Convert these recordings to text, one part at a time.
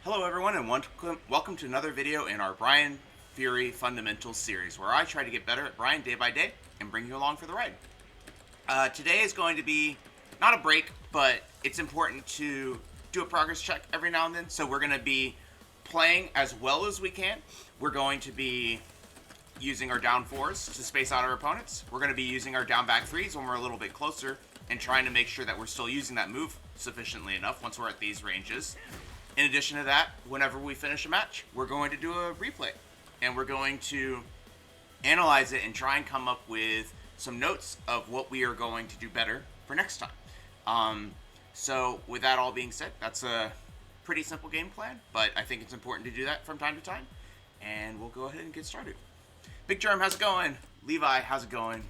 Hello everyone and welcome to another video in our Bryan Fury Fundamentals series where I try to get better at Bryan day by day and bring you along for the ride. Today is going to be not a break, but it's important to do a progress check every now and then. So we're going to be playing as well as we can. We're going to be using our down fours to space out our opponents. We're going to be using our down back threes when we're a little bit closer and trying to make sure that we're still using that move sufficiently enough once we're at these ranges. In addition to that, whenever we finish a match, we're going to do a replay. And we're going to analyze it and try and come up with some notes of what we are going to do better for next time. So with that all being said, that's a pretty simple game plan, but I think it's important to do that from time to time. And we'll go ahead and get started. Big Germ, how's it going? Levi, how's it going?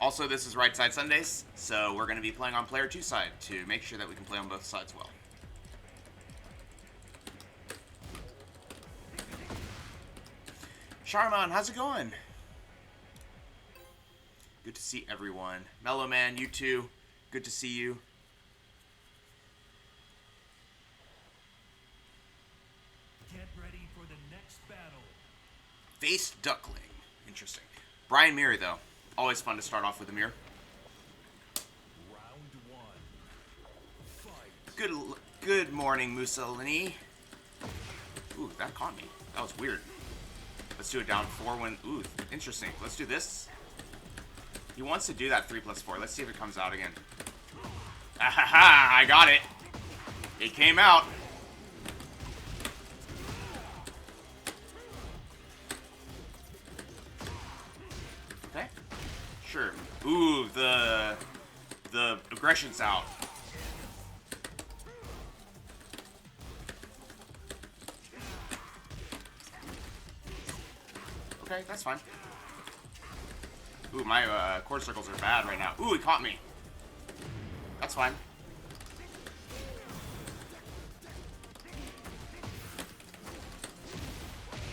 Also, this is Right Side Sundays, so we're going to be playing on Player 2 side to make sure that we can play on both sides well. Charman, how's it going? Good to see everyone. Mellow Man, you too. Good to see you. Get ready for the next battle. Face Duckling. Interesting. Brian Mirror, though. Always fun to start off with a mirror. Round one. Fight. Good morning, Mussolini. Ooh, that caught me. That was weird. Let's do it down 4 when... Ooh, interesting. Let's do this. He wants to do that 3+4. Let's see if it comes out again. Ahaha! I got it. It came out. Okay. Sure. Ooh, the aggression's out. Okay, that's fine. Ooh, my cord circles are bad right now. Ooh, he caught me. That's fine.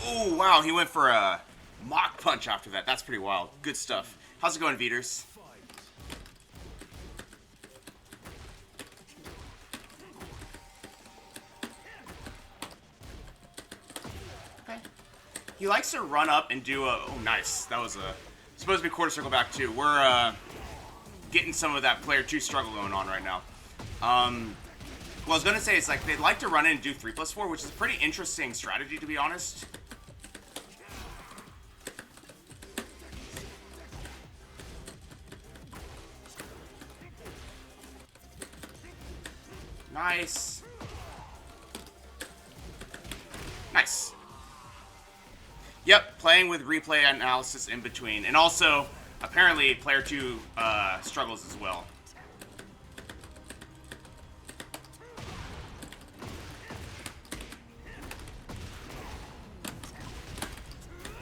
Ooh, wow, he went for a mock punch after that. That's pretty wild. Good stuff. How's it going, Veters? Okay. He likes to run up and do a... Oh, nice. That was a... Supposed to be quarter circle back, too. We're getting some of that player 2 struggle going on right now. Well, I was going to say, it's like they'd like to run in and do 3+4, which is a pretty interesting strategy, to be honest. Nice. Nice. Yep, playing with replay analysis in between. And also, apparently, player 2 struggles as well.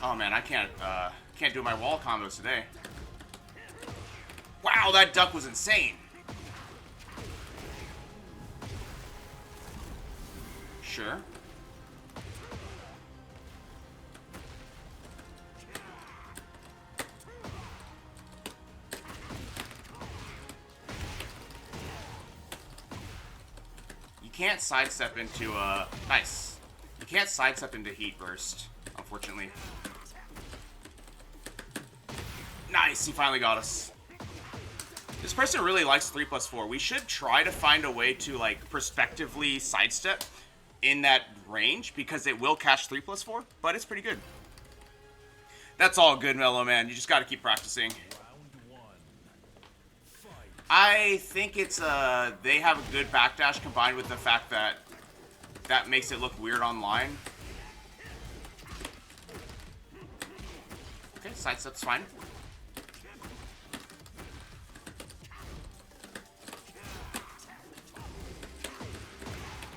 Oh man, I can't do my wall combos today. Wow, that duck was insane. Sure. You can't sidestep into nice. You can't sidestep into heat burst, unfortunately. Nice, he finally got us. This person really likes 3+4. We should try to find a way to like prospectively sidestep in that range because it will catch 3+4, but it's pretty good. That's all good, Mellow Man. You just got to keep practicing. I think it's they have a good backdash combined with the fact that that makes it look weird online. Okay, sidestep's fine.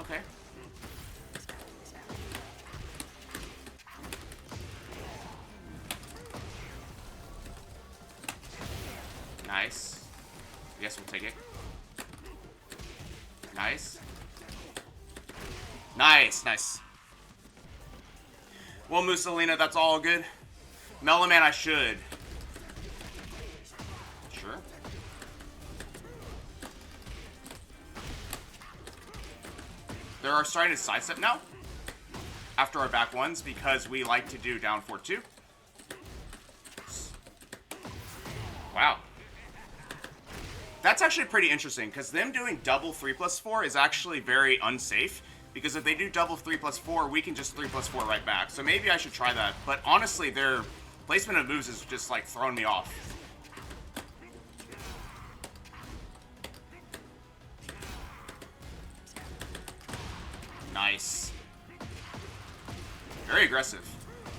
Okay. Nice. I guess we'll take it. Nice. Nice, nice. Well, Mussolina, that's all good. Mellow Man, I should. Sure. They're starting to sidestep now after our back ones because we like to do down 4-2. Wow. That's actually pretty interesting because them doing double 3+4 is actually very unsafe. Because if they do double 3+4, we can just 3+4 right back. So maybe I should try that. But honestly, their placement of moves is just like throwing me off. Nice. Very aggressive.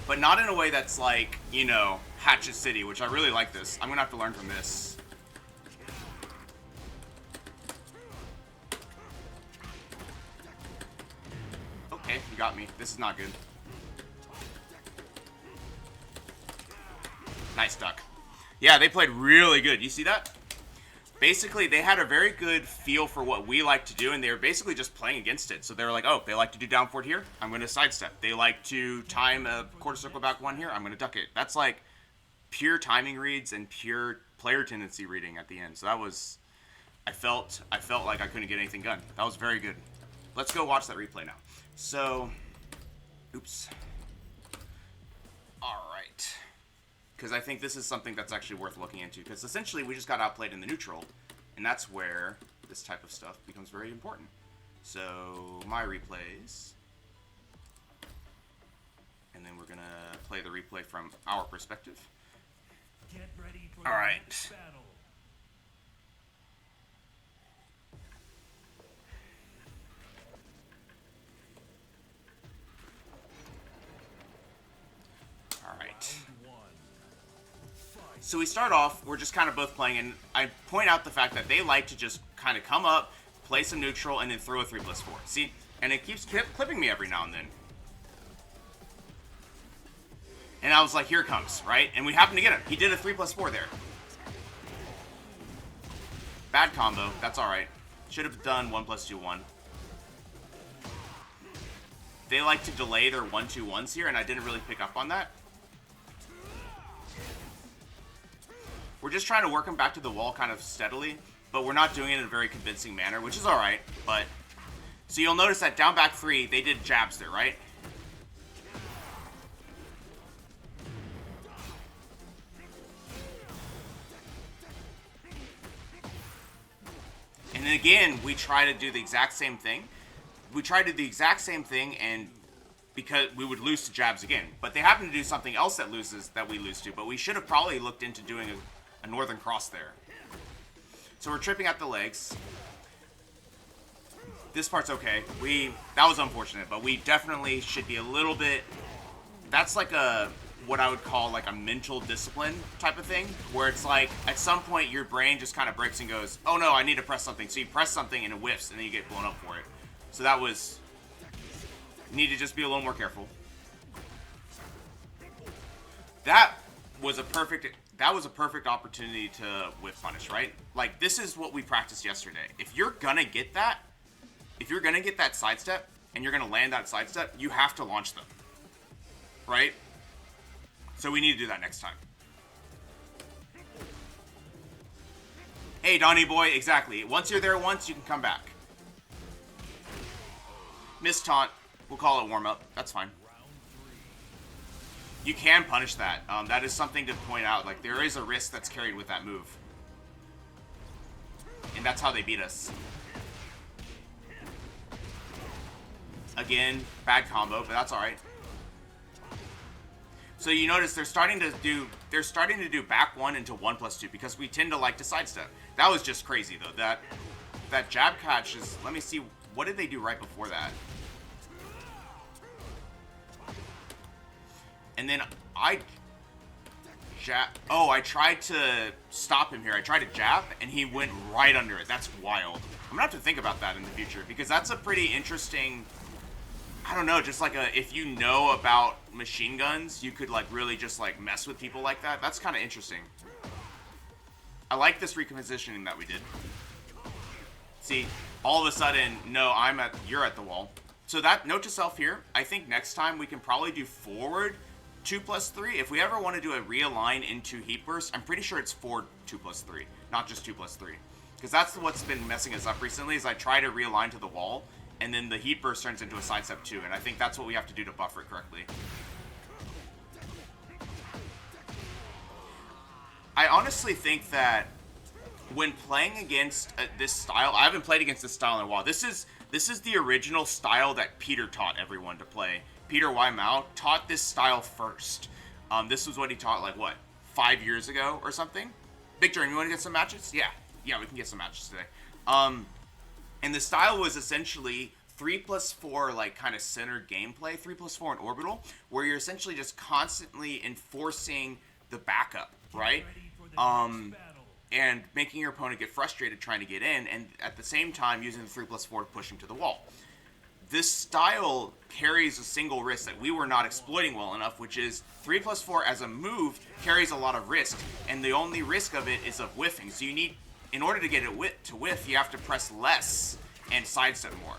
But not in a way that's like, you know, Hatchet City, which I really like this. I'm going to have to learn from this. Okay, you got me. This is not good. Nice duck. Yeah, they played really good. You see that? Basically, they had a very good feel for what we like to do, and they were basically just playing against it. So they were like, oh, they like to do down forward here? I'm going to sidestep. They like to time a quarter circle back one here? I'm going to duck it. That's like pure timing reads and pure player tendency reading at the end. So that was... I felt like I couldn't get anything done. That was very good. Let's go watch that replay now. So, oops. All right. Because I think this is something that's actually worth looking into. Because essentially, we just got outplayed in the neutral. And that's where this type of stuff becomes very important. So, my replays. And then we're going to play the replay from our perspective. Get ready for All the right. next battle. So we start off, we're just kind of both playing, and I point out the fact that they like to just kind of come up, play some neutral, and then throw a 3+4. See? And it keeps clipping me every now and then. And I was like, here it comes, right? And we happen to get him. He did a 3+4 there. Bad combo. That's alright. Should have done 1+2-1. They like to delay their 1-2-1s here, and I didn't really pick up on that. We're just trying to work him back to the wall kind of steadily, but we're not doing it in a very convincing manner, which is alright, but... So you'll notice that down back 3, they did jabs there, right? And then again, we try to do the exact same thing. We try to do the exact same thing, and because we would lose to jabs again. But they happen to do something else that we lose to, but we should have probably looked into doing a northern cross there. So we're tripping at the legs. This part's okay. That was unfortunate, but we definitely should be a little bit... That's like what I would call like a mental discipline type of thing, where it's like, at some point your brain just kind of breaks and goes, oh no, I need to press something. So you press something and it whiffs, and then you get blown up for it. So that was... Need to just be a little more careful. That was a perfect opportunity to whiff punish, right? Like, this is what we practiced yesterday. If you're gonna get that sidestep, and you're gonna land that sidestep, you have to launch them. Right? So we need to do that next time. Hey, Donnie boy, exactly. Once you're there once, you can come back. Miss taunt. We'll call it warm-up. That's fine. You can punish that. That is something to point out. Like, there is a risk that's carried with that move. And that's how they beat us. Again, bad combo, but that's alright. So you notice they're starting to do back 1 into 1+2 because we tend to like to sidestep. That was just crazy though. That jab catch is, let me see, what did they do right before that? And then I tried to stop him here. I tried to jab, and he went right under it. That's wild. I'm gonna have to think about that in the future, because that's a pretty interesting, I don't know, just like if you know about machine guns, you could like really just like mess with people like that. That's kind of interesting. I like this repositioning that we did. See, all of a sudden, no, you're at the wall. So that note to self here, I think next time we can probably do forward 2+3. If we ever want to do a realign into heat burst, I'm pretty sure it's forward 2+3, not just 2+3. Because that's what's been messing us up recently, is I try to realign to the wall, and then the heat burst turns into a sidestep too, and I think that's what we have to do to buffer it correctly. I honestly think that when playing against this style, I haven't played against this style in a while. This is the original style that Peter taught everyone to play. Peter Y. Mao taught this style first. This was what he taught, like, what, 5 years ago or something? Big Dream, you want to get some matches? Yeah, we can get some matches today. And the style was essentially 3+4, like, kind of centered gameplay, 3+4 in orbital, where you're essentially just constantly enforcing the backup, right? And making your opponent get frustrated trying to get in, and at the same time using the 3+4 to push him to the wall. This style carries a single risk that we were not exploiting well enough, which is 3+4 as a move carries a lot of risk, and the only risk of it is of whiffing. So you need, in order to get it to whiff, you have to press less and sidestep more.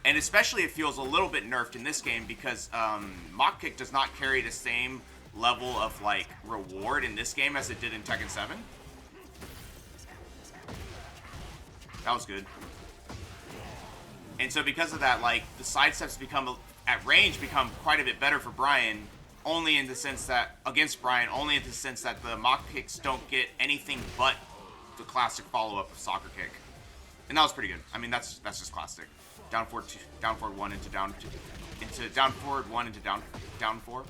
And especially it feels a little bit nerfed in this game because Mach Kick does not carry the same level of, like, reward in this game as it did in Tekken 7. That was good. And so because of that, like, the sidesteps at range become quite a bit better for Bryan, only in the sense that, against Bryan, only in the sense that the Mach Kicks don't get anything but the classic follow-up of Soccer Kick. And that was pretty good. I mean, that's just classic. Down forward 1 into down 2, into down forward 1 into down 4.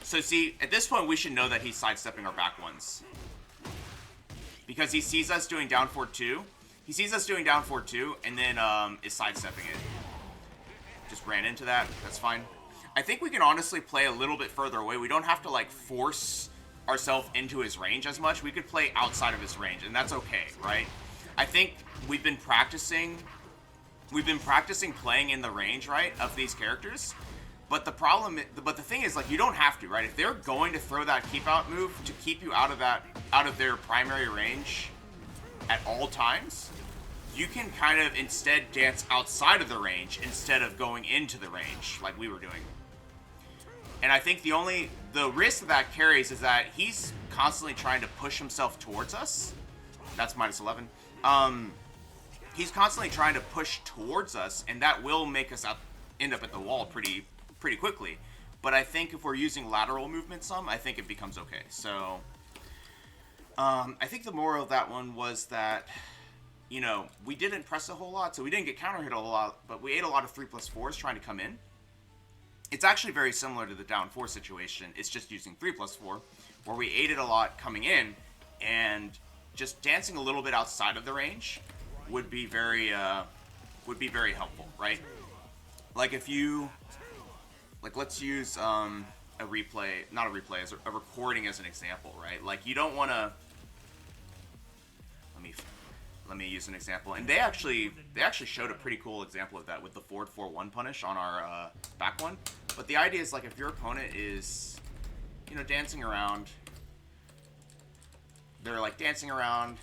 So see, at this point we should know that he's sidestepping our back ones. Because he sees us doing down forward 2. He sees us doing down forward 2 and then is sidestepping it. Just ran into that. That's fine. I think we can honestly play a little bit further away. We don't have to, like, force ourselves into his range as much. We could play outside of his range, and that's okay, right? I think we've been practicing playing in the range, right, of these characters. But the thing is, like, you don't have to, right? If they're going to throw that keep out move to keep you out of their primary range at all times, you can kind of instead dance outside of the range instead of going into the range like we were doing. And I think the risk that carries is that he's constantly trying to push himself towards us. That's minus 11. He's constantly trying to push towards us, and that will make us end up at the wall pretty quickly. But I think if we're using lateral movement some, I think it becomes okay. So I think the moral of that one was that, you know, we didn't press a whole lot, so we didn't get counter hit a lot, but we ate a lot of 3+4s trying to come in. It's actually very similar to the down 4 situation. It's just using 3+4, where we ate it a lot coming in, and just dancing a little bit outside of the range would be very helpful, right? Like if you, like, let's use a recording as an example, right? Like, you don't want to. Let me use an example, and they actually showed a pretty cool example of that with the forward 4-1 punish on our back one. But the idea is, like, if your opponent is, you know, dancing around, they're like dancing around,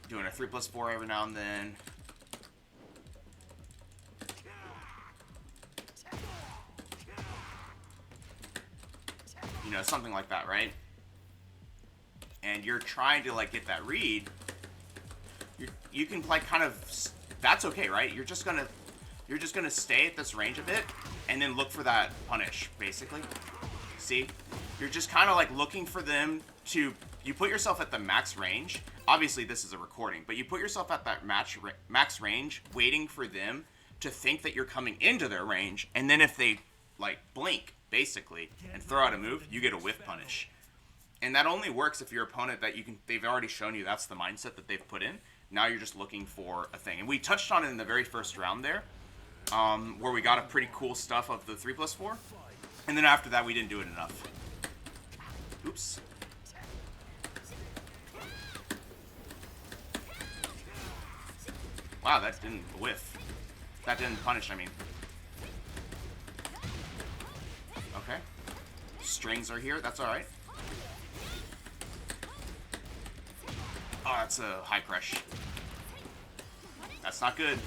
doing a 3+4 every now and then. You know, something like that, right? And you're trying to, like, get that read. You can, like, kind of, that's okay, right? You're just gonna stay at this range a bit and then look for that punish, basically. See? You're just kind of, like, looking for them to, you put yourself at the max range. Obviously this is a recording, but you put yourself at that max range, waiting for them to think that you're coming into their range, and then if they, like, blink, basically, and throw out a move, you get a whiff punish. And that only works if your opponent they've already shown you that's the mindset that they've put in. Now you're just looking for a thing. And we touched on it in the very first round there, where we got a pretty cool stuff of the 3+4. And then after that, we didn't do it enough. Oops. Wow, that didn't whiff. That didn't punish, I mean. Okay. Strings are here, that's alright. Oh, that's a high crush. That's not good.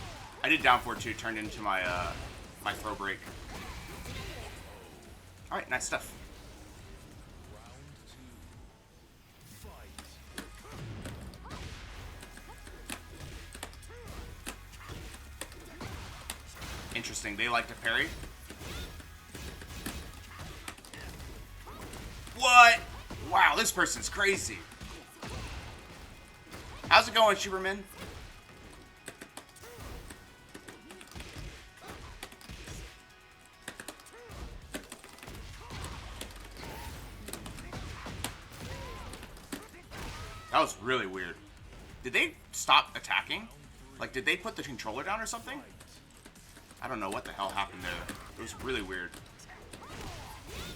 I did down forward 2, turned into my my throw break. Alright, nice stuff. Interesting. They like to parry. What? Wow, this person's crazy. How's it going, Superman? That was really weird. Did they stop attacking? Like, did they put the controller down or something? I don't know what the hell happened there. It was really weird.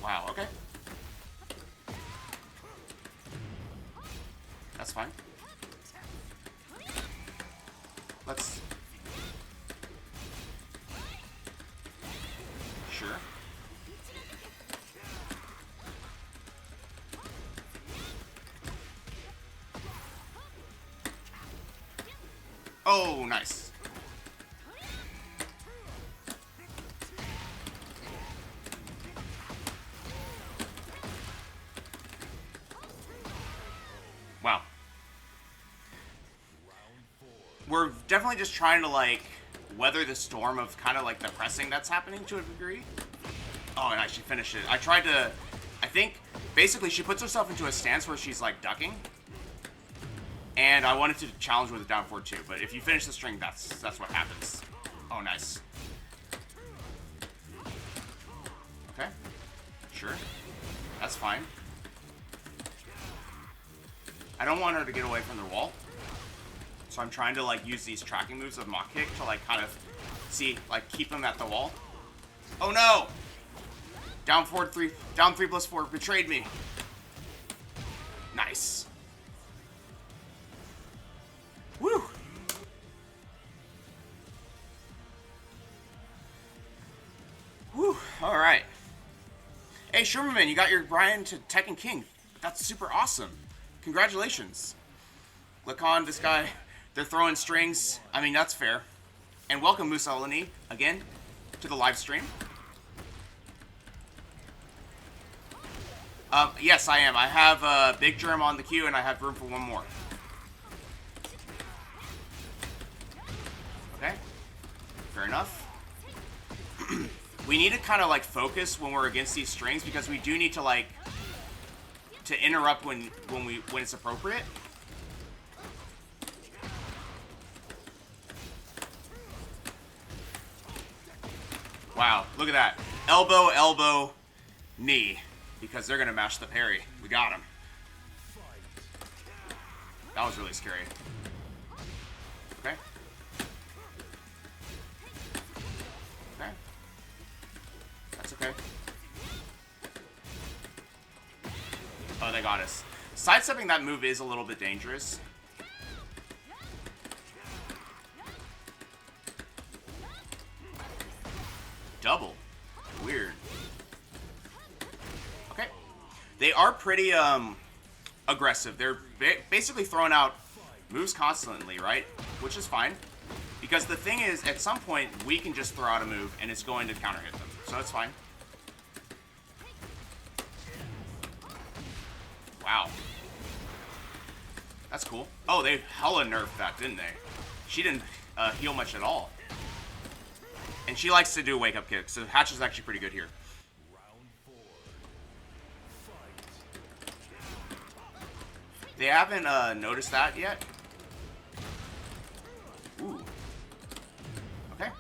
Wow, okay. That's fine. Let's... Sure. Oh, nice. Wow. We're definitely just trying to, like, weather the storm of kind of, like, the pressing that's happening to a degree. Oh, nice. She finished it. I tried to... I think, basically, she puts herself into a stance where she's, like, ducking. And I wanted to challenge with a down forward too, but if you finish the string, that's what happens. Oh, nice. Okay. Sure. That's fine. I don't want her to get away from the wall. So I'm trying to, like, use these tracking moves of Mach Kick to, like, kind of see, like, keep them at the wall. Oh, no! Down forward 3, down 3+4, betrayed me. Nice. Woo! Woo, alright. Hey, Sherman, you got your Bryan to Tekken King. That's super awesome. Congratulations. Lacan, this guy, they're throwing strings. I mean, that's fair. And welcome, Mussolini, again, to the live stream. Yes, I am. I have Big Germ on the queue, and I have room for one more. Okay. Fair enough. We need to kind of, like, focus when we're against these strings, because we do need to, like, to interrupt when it's appropriate. Wow, look at that. Elbow, elbow, knee. Because they're going to mash the parry. We got him. That was really scary. Okay. Okay. That's okay. Oh, they got us. Sidestepping that move is a little bit dangerous. Double. Weird. Okay. They are pretty aggressive. They're basically throwing out moves constantly, right? Which is fine. Because the thing is, at some point, we can just throw out a move and it's going to counter hit them. So it's fine. Wow. That's cool. Oh, they hella nerfed that, didn't they? She didn't heal much at all. And she likes to do wake-up kicks, so Hatch is actually pretty good here. They haven't noticed that yet. Ooh. Okay.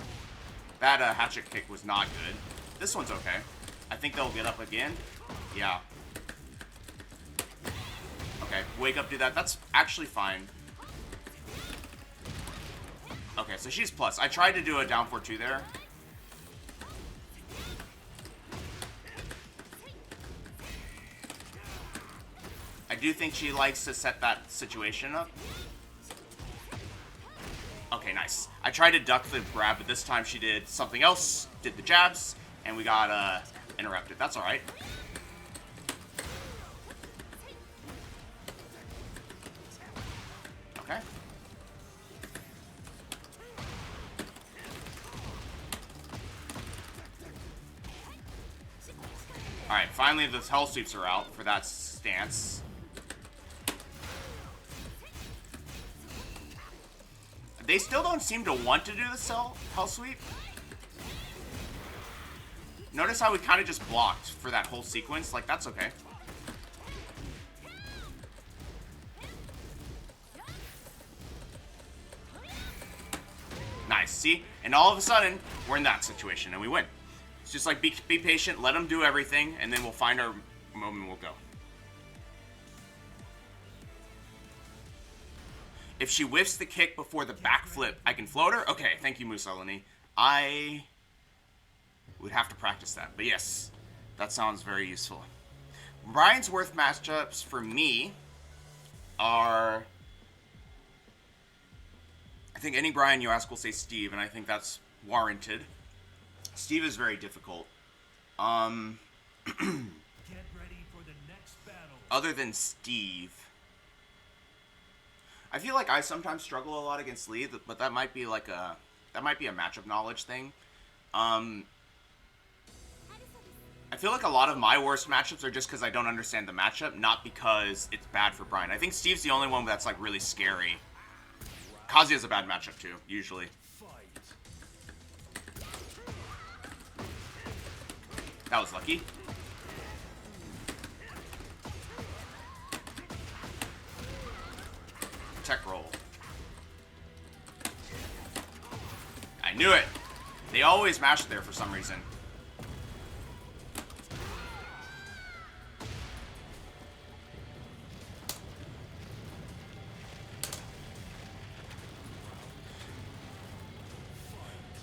That hatchet kick was not good. This one's okay. I think they'll get up again. Yeah. Okay, wake up, do that. That's actually fine. Okay, so she's plus. I tried to do a down 4-2 there. I do think she likes to set that situation up. Okay, nice. I tried to duck the grab, but this time she did something else, did the jabs, and we got interrupted. That's alright. Okay. Alright, finally the hell sweeps are out for that stance. They still don't seem to want to do the hell sweep. Notice how we kind of just blocked for that whole sequence? Like, that's okay. Nice, see? And all of a sudden, we're in that situation, and we win. It's just like, be patient, let them do everything, and then we'll find our moment and we'll go. If she whiffs the kick before the backflip, I can float her? Okay, thank you, Mussolini. I would have to practice that, but yes, that sounds very useful. Bryan's worth matchups for me are... I think any Bryan you ask will say Steve, and I think that's warranted. Steve is very difficult. Get ready for the next battle. Other than Steve, I feel like I sometimes struggle a lot against Lee, but that might be like a matchup knowledge thing. I feel like a lot of my worst matchups are just because I don't understand the matchup, not because it's bad for Bryan. I think Steve's the only one that's like really scary. Kazuya's a bad matchup too, usually. That was lucky. Tech roll. I knew it! They always mash there for some reason.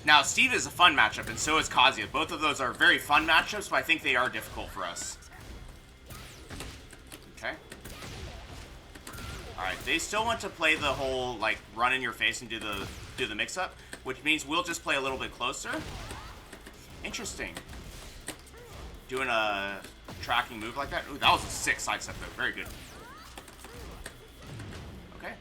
Now, Steve is a fun matchup, and so is Kazuya. Both of those are very fun matchups, but I think they are difficult for us. Okay. Alright, they still want to play the whole, like, run in your face and do the mix-up, which means we'll just play a little bit closer. Interesting. Doing a tracking move like that. Ooh, that was a sick sidestep, though. Very good. Okay.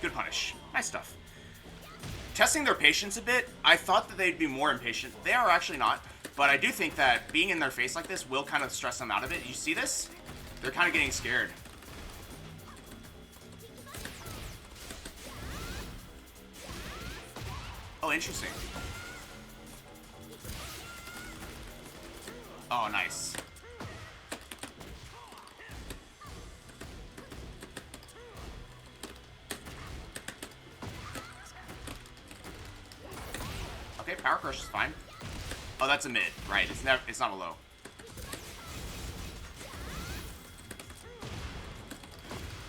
Good punish. Nice stuff. Testing their patience a bit. I thought that they'd be more impatient. They are actually not. But I do think that being in their face like this will kind of stress them out of it. You see this? They're kind of getting scared. Oh, interesting. Oh, nice. Okay, power crush is fine. Oh, that's a mid, right? It's not a low.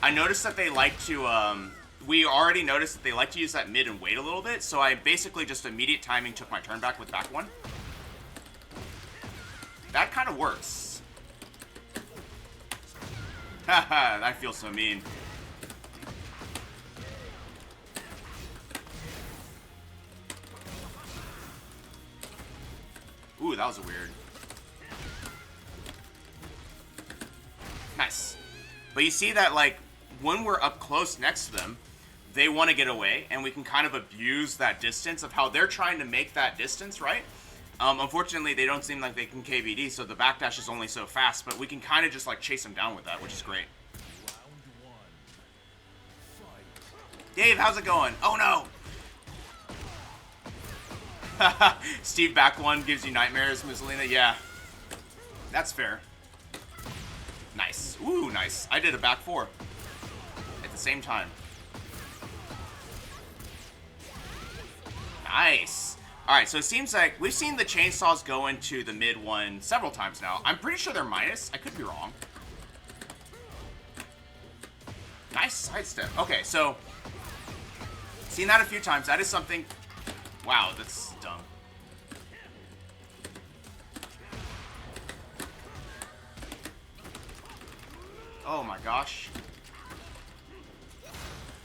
I noticed that they like to we already noticed that they like to use that mid and wait a little bit, so I basically just immediate timing took my turn back with back one. That kind of works. Haha, I feel so mean. Ooh, that was weird. Nice. But you see that, like, when we're up close next to them, they want to get away, and we can kind of abuse that distance of how they're trying to make that distance, right? Unfortunately, they don't seem like they can KBD, so the backdash is only so fast, but we can kind of just, like, chase them down with that, which is great. Dave, how's it going? Oh, no! Steve back one gives you nightmares, Mussolini. Yeah. That's fair. Nice. Ooh, nice. I did a back four at the same time. Nice. Alright, so it seems like we've seen the chainsaws go into the mid one several times now. I'm pretty sure they're minus. I could be wrong. Nice sidestep. Okay, so seen that a few times. That is something... Wow, that's dumb. Oh my gosh.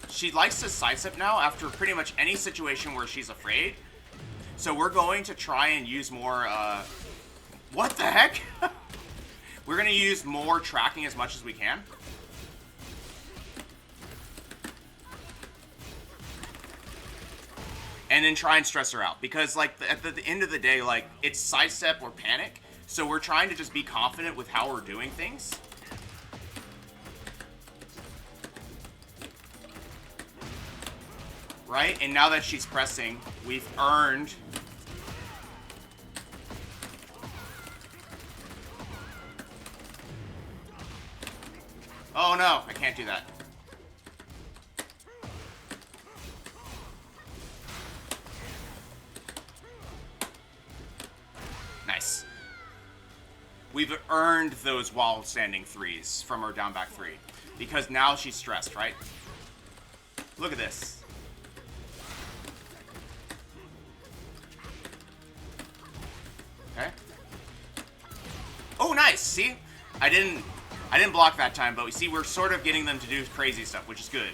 She likes to sidestep now after pretty much any situation where she's afraid. So we're going to try and use more, what the heck? We're going to use more tracking as much as we can. And then try and stress her out. Because, like, at the end of the day, like, it's sidestep or panic. So we're trying to just be confident with how we're doing things. right? And now that she's pressing, we've earned... Oh no, I can't do that. Nice. We've earned those while standing threes from her down back three. Because now she's stressed, right? Look at this. Okay. Oh, nice. See? I didn't block that time, but we see we're sort of getting them to do crazy stuff, which is good.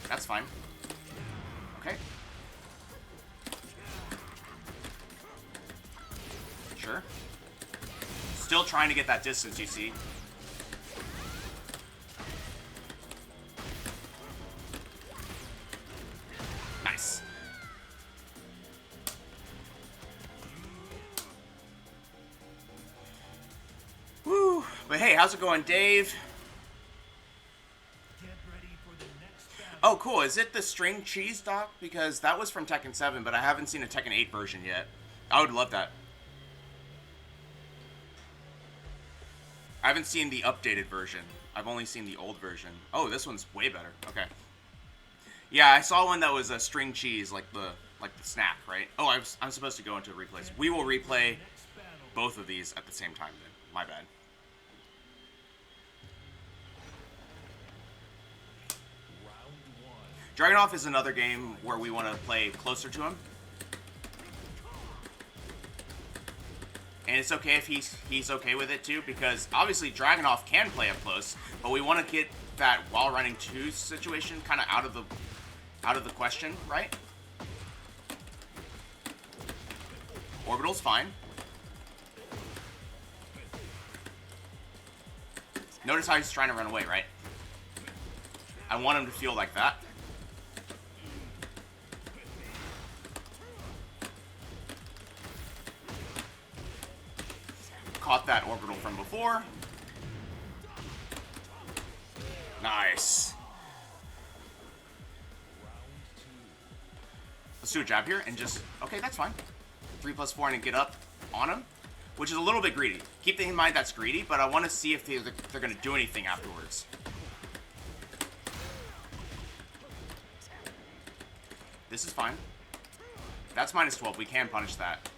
That's fine. Okay. Sure. Still trying to get that distance, you see. Nice. Woo. But hey, how's it going, Dave? Oh, cool. Is it the string cheese doc? Because that was from Tekken 7, but I haven't seen a Tekken 8 version yet. I would love that. I haven't seen the updated version. I've only seen the old version. Oh, this one's way better. Okay. Yeah, I saw one that was a string cheese, like the snack, right? Oh, I'm supposed to go into replays. We will replay both of these at the same time then. My bad. Dragunov is another game where we want to play closer to him. And it's okay if he's okay with it too, because obviously Dragunov can play up close, but we want to get that while running 2 situation kind of out of the question, right? Orbital's fine. Notice how he's trying to run away, right? I want him to feel like that. Caught that orbital from before. Nice. Let's do a jab here and just... Okay, that's fine. 3+4 and get up on him, which is a little bit greedy. Keep in mind that's greedy, but I want to see if they're going to do anything afterwards. This is fine. That's -12. We can punish that.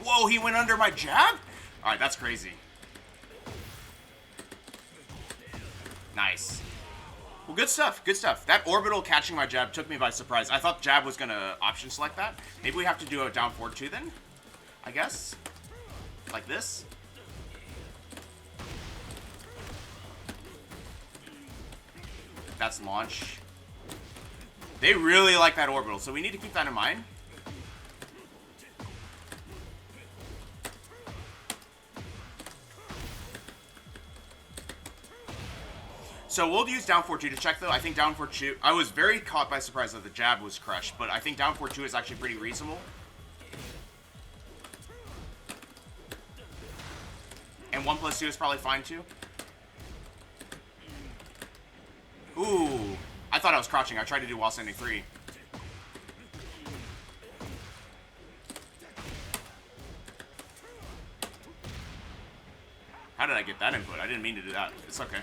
Whoa, he went under my jab? Alright, that's crazy. Nice. Well, good stuff. Good stuff. That orbital catching my jab took me by surprise. I thought jab was going to option select that. Maybe we have to do a down forward 2 then? I guess? Like this? That's launch. They really like that orbital, so we need to keep that in mind. So we'll use down 4-2 to check, though. I think down 4-2... I was very caught by surprise that the jab was crushed, but I think down 4-2 is actually pretty reasonable. And 1+2 is probably fine, too. Ooh. I thought I was crouching. I tried to do while standing 3. How did I get that input? I didn't mean to do that. It's okay.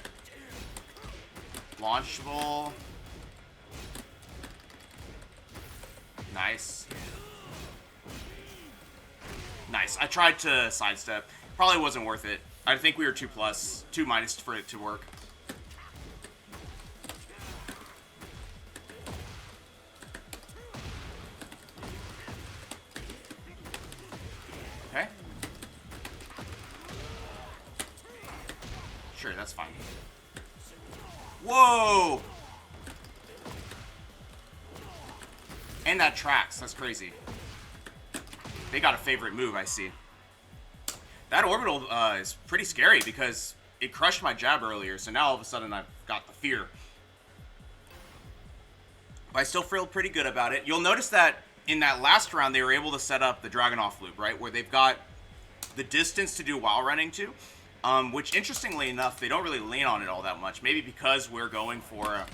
Launchable. Nice. Nice. I tried to sidestep. Probably wasn't worth it. I think we were 2+, 2- for it to work. Okay. Sure, that's fine. Whoa! And that tracks. That's crazy. They got a favorite move, I see. That orbital is pretty scary because it crushed my jab earlier, so now all of a sudden I've got the fear. But I still feel pretty good about it. You'll notice that in that last round, they were able to set up the Dragunov loop, right? Where they've got the distance to do while running to. Which, interestingly enough, they don't really lean on it all that much. Maybe because we're going for...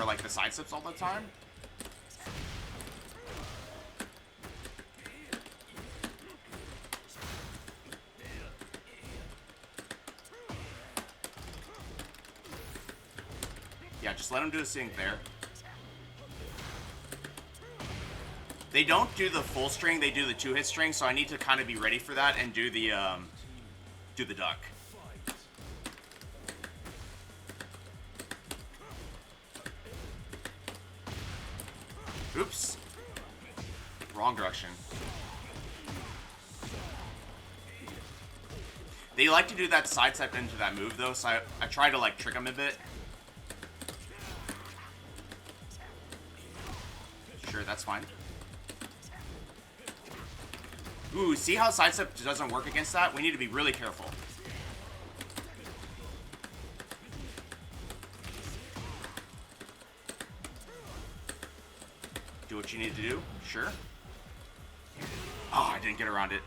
like, the side steps all the time? Yeah, just let him do his thing there. They don't do the full string, they do the 2-hit string, so I need to kind of be ready for that and do the duck. Oops. Wrong direction. They like to do that sidestep into that move, though, so I try to, like, trick them a bit. Sure, that's fine. Ooh, see how sidestep doesn't work against that? We need to be really careful. Do what you need to do. Sure. Oh, I didn't get around it.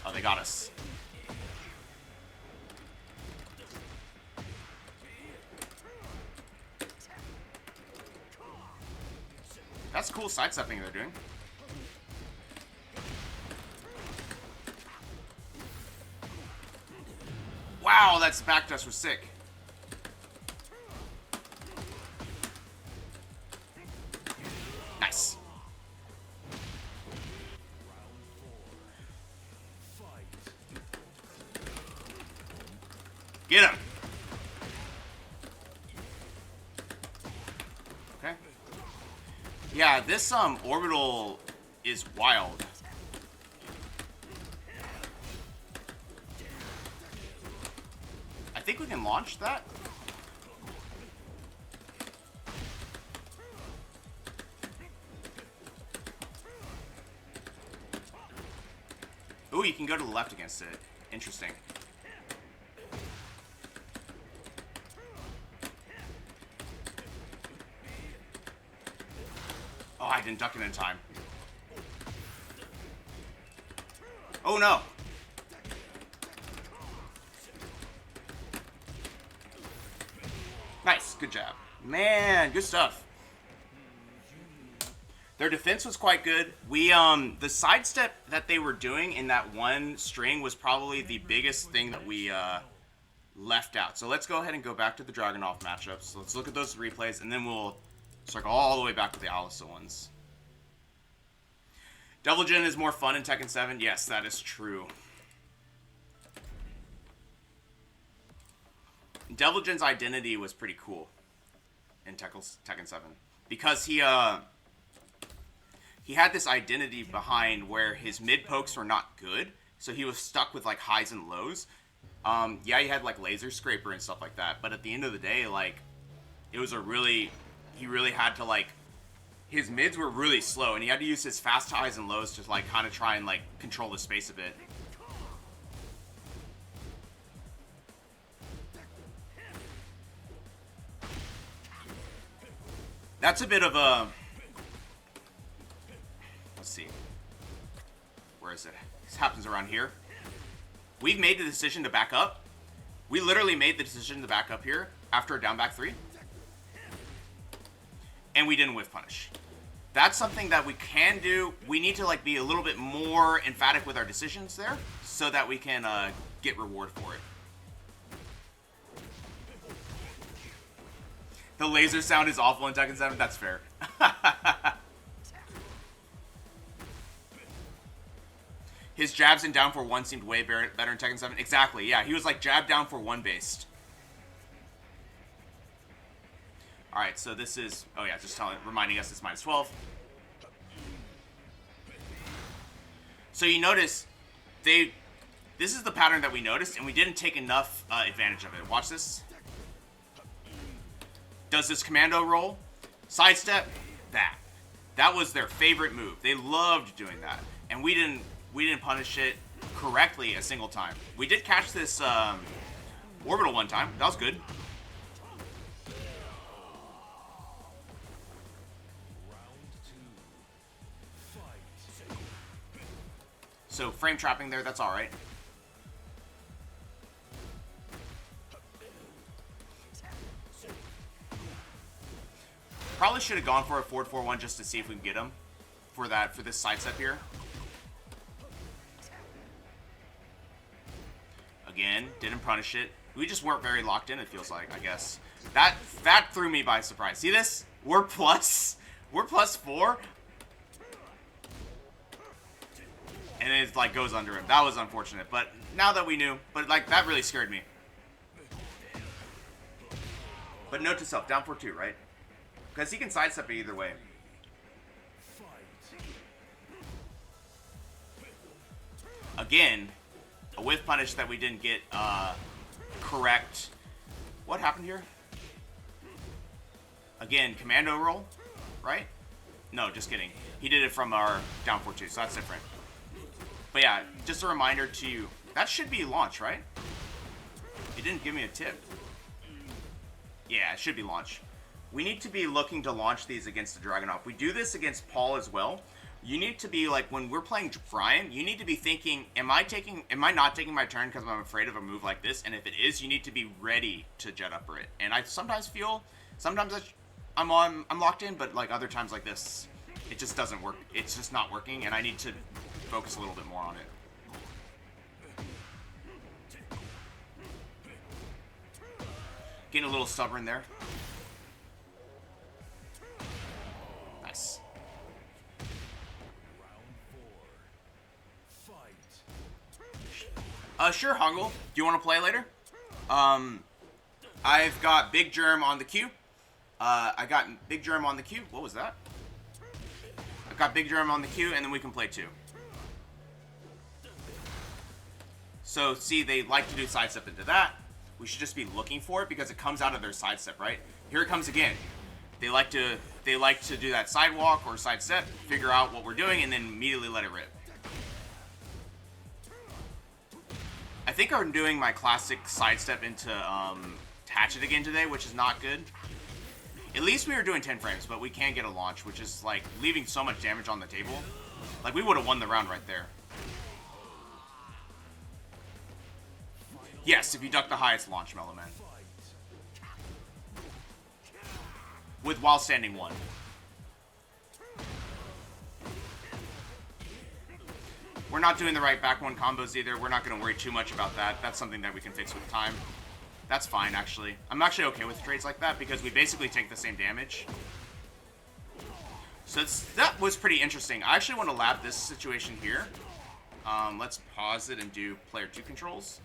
Oh, they got us. That's cool sidestepping they're doing. Wow, that back dash was sick. Nice. Get him. Okay. Yeah, this orbital is wild. I think we can launch that. Ooh, you can go to the left against it. Interesting. Oh, I didn't duck it in time. Oh no! Nice, good job. Man, good stuff. Their defense was quite good. We, the sidestep that they were doing in that one string was probably the biggest thing that we, left out. So let's go ahead and go back to the Dragunov matchups. Let's look at those replays, and then we'll circle all the way back to the Alisa ones. Devil Jin is more fun in Tekken 7. Yes, that is true. Devil Jin's identity was pretty cool in Tekken 7 because he had this identity behind where his mid pokes were not good, so he was stuck with like highs and lows. Yeah, he had like laser scraper and stuff like that, but at the end of the day, like it was he really had to like, his mids were really slow, and he had to use his fast highs and lows to like kind of try and like control the space a bit. That's a bit of a... Let's see. Where is it? This happens around here. We've made the decision to back up. We literally made the decision to back up here after a down back 3. And we didn't whiff punish. That's something that we can do. We need to like be a little bit more emphatic with our decisions there so that we can get reward for it. The laser sound is awful in Tekken 7. That's fair. His jabs in down for 1 seemed way better in Tekken 7. Exactly, yeah. He was like jab down for 1 based. Alright, so this is... Oh yeah, just reminding us it's -12. So you notice, this is the pattern that we noticed, and we didn't take enough advantage of it. Watch this. Does this commando roll, sidestep, that. That was their favorite move. They loved doing that, and we didn't punish it correctly a single time. We did catch this orbital one time. That was good. So frame trapping there, that's alright. Probably should have gone for a 4-4-1 just to see if we can get him for this sidestep here. Again, didn't punish it. We just weren't very locked in, it feels like, I guess. That threw me by surprise. See this? We're plus 4. And it like goes under him. That was unfortunate. But now that we knew, but like that really scared me. But note to self, down 4-2, right? Because he can sidestep it either way. Again, a whiff punish that we didn't get correct. What happened here? Again, commando roll, right? No, just kidding. He did it from our down 4-2, so that's different. But yeah, just a reminder to... That should be launch, right? It didn't give me a tip. Yeah, it should be launch. We need to be looking to launch these against the Dragunov. We do this against Paul as well. You need to be like, when we're playing Bryan, you need to be thinking, am I not taking my turn because I'm afraid of a move like this? And if it is, you need to be ready to jet upper it. And I sometimes feel, I'm locked in, but like other times like this, it just doesn't work. It's just not working, and I need to focus a little bit more on it. Getting a little stubborn there. Nice. Sure, Hongle. Do you want to play later? I've got Big Germ on the queue. I got Big Germ on the queue. What was that? I've got Big Germ on the queue, and then we can play too. So, see, they like to do sidestep into that. We should just be looking for it because it comes out of their sidestep, right? Here it comes again. They like to do that sidewalk or sidestep, figure out what we're doing, and then immediately let it rip. I think I'm doing my classic sidestep into Hatchet again today, which is not good. At least we were doing 10 frames, but we can't get a launch, which is like leaving so much damage on the table. Like we would have won the round right there. Yes, if you duck the highest launch, Mellow Man. With while standing 1. We're not doing the right back 1 combos either. We're not going to worry too much about that. That's something that we can fix with time. That's fine, actually. I'm actually okay with trades like that because we basically take the same damage. So that was pretty interesting. I actually want to lab this situation here. Let's pause it and do player 2 controls.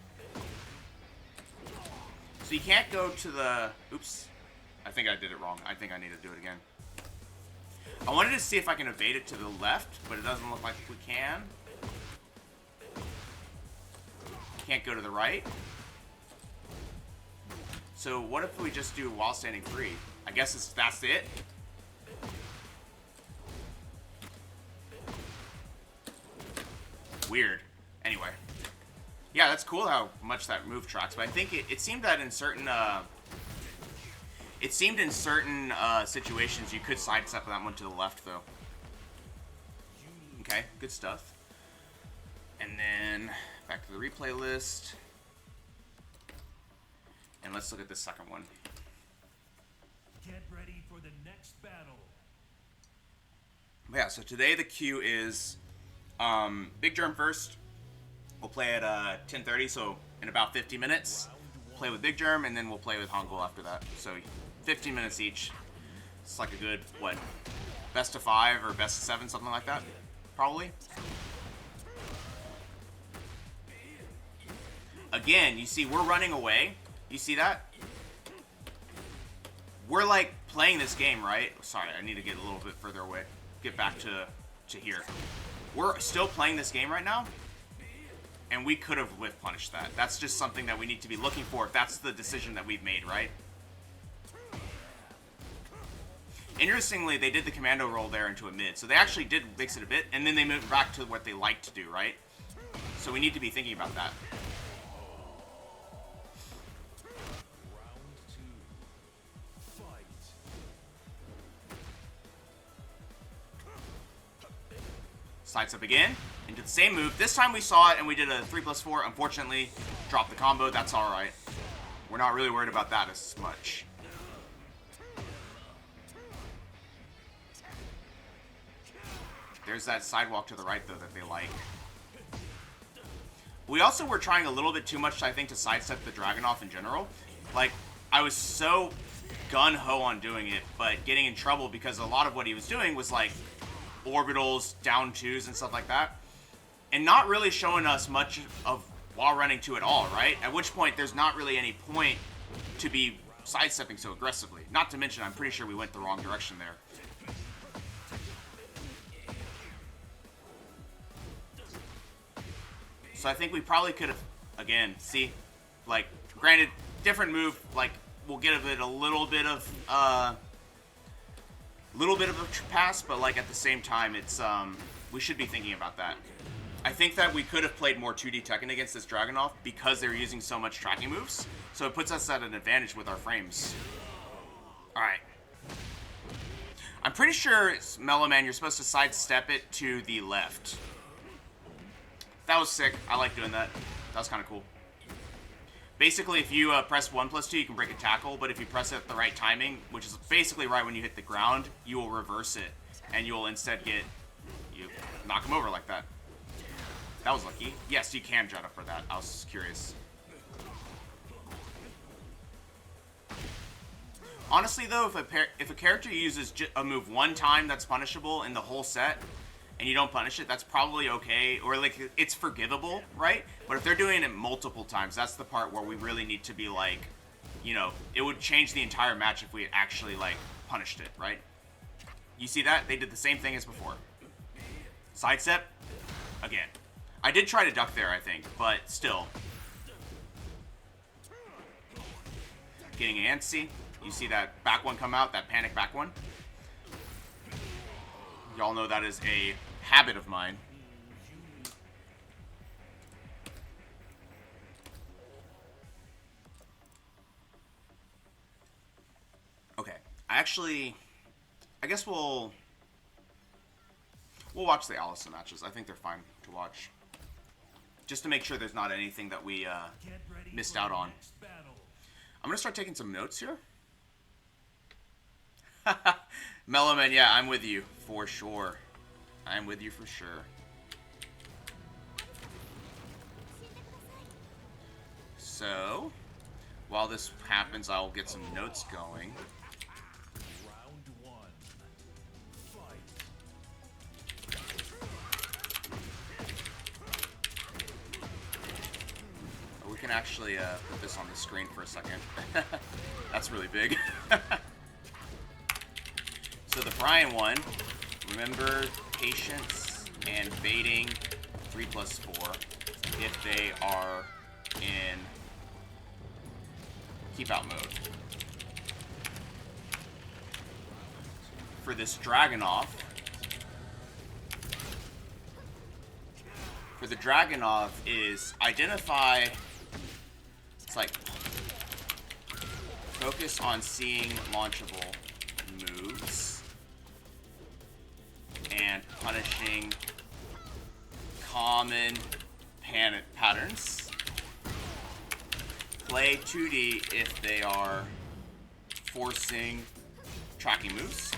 So you can't go to the... Oops. I think I did it wrong. I think I need to do it again. I wanted to see if I can evade it to the left, but it doesn't look like we can. Can't go to the right. So what if we just do while standing free? I guess that's it. Weird. Anyway. Yeah, that's cool how much that move tracks, but I think it seemed that in certain situations you could sidestep that one to the left though. Okay, good stuff. And then back to the replay list. And let's look at this second one. Get ready for the next battle. Yeah, so today the queue is Big Germ first. We'll play at 10:30, so in about 50 minutes. Play with Big Germ, and then we'll play with Hongul after that. So 15 minutes each. It's like a good, what, best of 5 or best of 7, something like that, probably. Again, you see, we're running away. You see that? We're like playing this game, right? Sorry, I need to get a little bit further away. Get back to here. We're still playing this game right now, and we could have whiff punished that. That's just something that we need to be looking for if that's the decision that we've made, right? Interestingly, they did the commando roll there into a mid, so they actually did mix it a bit, and then they moved back to what they like to do, right? So we need to be thinking about that. Sidestep again, into the same move. This time we saw it and we did a 3+4. Unfortunately, dropped the combo. That's alright. We're not really worried about that as much. There's that sidewalk to the right, though, that they like. We also were trying a little bit too much, I think, to sidestep the Dragunov in general. Like, I was so gun-ho on doing it, but getting in trouble because a lot of what he was doing was, like, orbitals, down twos, and stuff like that. And not really showing us much of wall running 2 at all, right? At which point, there's not really any point to be sidestepping so aggressively. Not to mention, I'm pretty sure we went the wrong direction there. So I think we probably could have, again, see, like, granted, different move, like, we'll give it a little bit of a pass, but, like, at the same time, it's, we should be thinking about that. I think that we could have played more 2D Tekken against this Dragunov because they're using so much tracking moves, so it puts us at an advantage with our frames. Alright. I'm pretty sure, Mellow Man, you're supposed to sidestep it to the left. That was sick. I like doing that. That was kind of cool. Basically, if you press 1+2, you can break a tackle, but if you press it at the right timing, which is basically right when you hit the ground, you will reverse it, and you will instead you knock him over like that. That was lucky. Yes, you can jet up for that. I was just curious. Honestly, though, if a character uses a move one time that's punishable in the whole set, and you don't punish it, that's probably okay, or like it's forgivable, right? But if they're doing it multiple times, that's the part where we really need to be like, you know, it would change the entire match if we had actually like punished it, right? You see that? They did the same thing as before. Sidestep, again. I did try to duck there, I think, but still. Getting antsy. You see that back one come out, that panic back one? Y'all know that is a habit of mine. Okay. I guess we'll watch the Allison matches. I think they're fine to watch. Just to make sure there's not anything that we missed out on. I'm gonna start taking some notes here. Mellow Man, yeah, I'm with you for sure. I'm with you for sure. So, while this happens, I'll get some notes going. Round 1. Fight. We can actually put this on the screen for a second. That's really big. So the Bryan one, remember patience and baiting 3+4 if they are in keep out mode. For this Dragunov, is identify, it's like focus on seeing launchable moves and punishing common patterns. Play 2D if they are forcing tracking moves.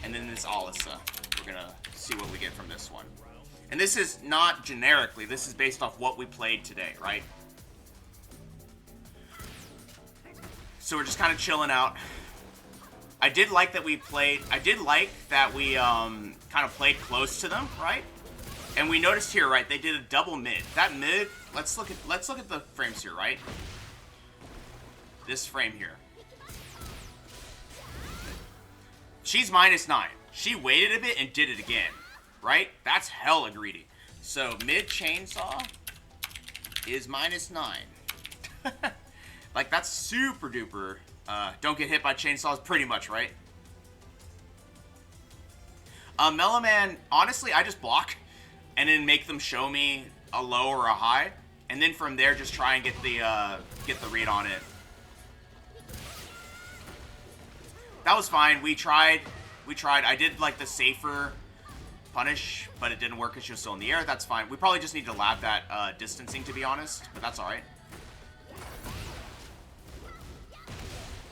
And then this Alisa. We're gonna see what we get from this one. And this is not generically, this is based off what we played today, right? So we're just kind of chilling out. I did like that we kind of played close to them, right? And we noticed here, right, they did a double mid. That mid, let's look at the frames here, right? This frame here. She's -9. She waited a bit and did it again, right? That's hella greedy. So mid chainsaw is -9. Like, that's super duper. Don't get hit by chainsaws, pretty much, right? Mellow Man, honestly, I just block and then make them show me a low or a high, and then from there just try and get the read on it. That was fine. We tried. I did like the punish, but it didn't work because she was still in the air. That's fine. We probably just need to lab that distancing, to be honest, but that's alright.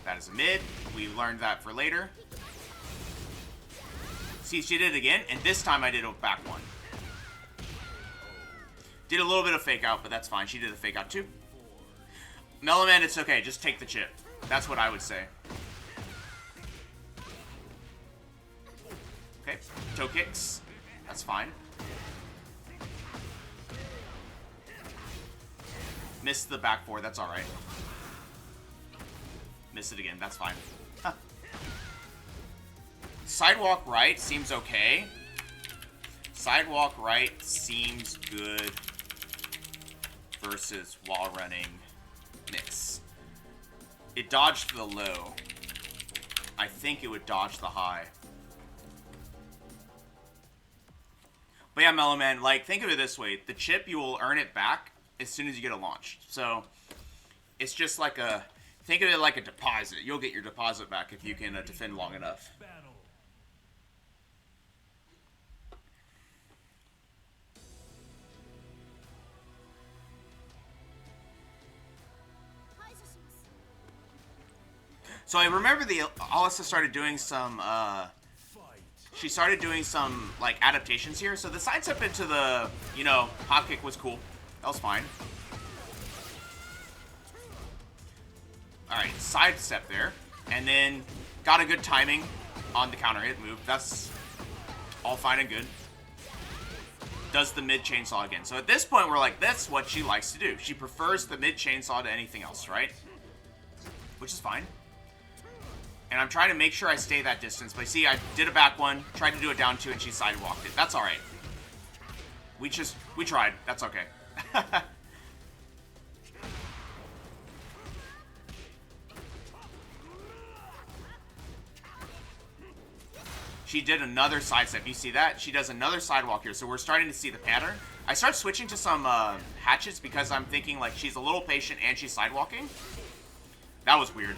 That is a mid. We learned that for later. See, she did it again, and this time I did a back one. Did a little bit of fake out, but that's fine. She did a fake out too. Mellow Man, it's okay. Just take the chip. That's what I would say. Okay, toe kicks. That's fine. Missed the back four. That's alright. Miss it again. That's fine. Huh. Sidewalk right seems okay. Sidewalk right seems good versus wall running miss. It dodged the low. I think it would dodge the high. But yeah, Mellow Man, like, think of it this way. The chip, you will earn it back as soon as you get it launched. So, it's just like a... Think of it like a deposit. You'll get your deposit back if you can defend long enough. So I remember Alyssa started doing some, she started doing some, like, adaptations here. So the sidestep into the, you know, hop kick was cool. That was fine. Alright, sidestep there. And then got a good timing on the counter hit move. That's all fine and good. Does the mid chainsaw again. So at this point, we're like, that's what she likes to do. She prefers the mid chainsaw to anything else, right? Which is fine. And I'm trying to make sure I stay that distance. But see, I did a back one, tried to do it down two, and she sidewalked it. That's alright. We tried. That's okay. She did another sidestep. You see that? She does another sidewalk here. So we're starting to see the pattern. I start switching to some hatchets because I'm thinking, like, she's a little patient and she's sidewalking. That was weird.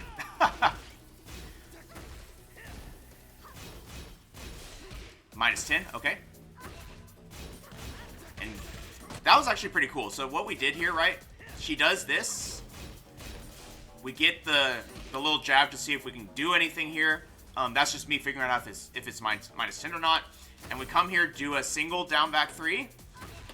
Minus 10, okay. And that was actually pretty cool. So what we did here, right? She does this. We get the little jab to see if we can do anything here. That's just me figuring out if it's minus 10 or not. And we come here, do a single down back 3.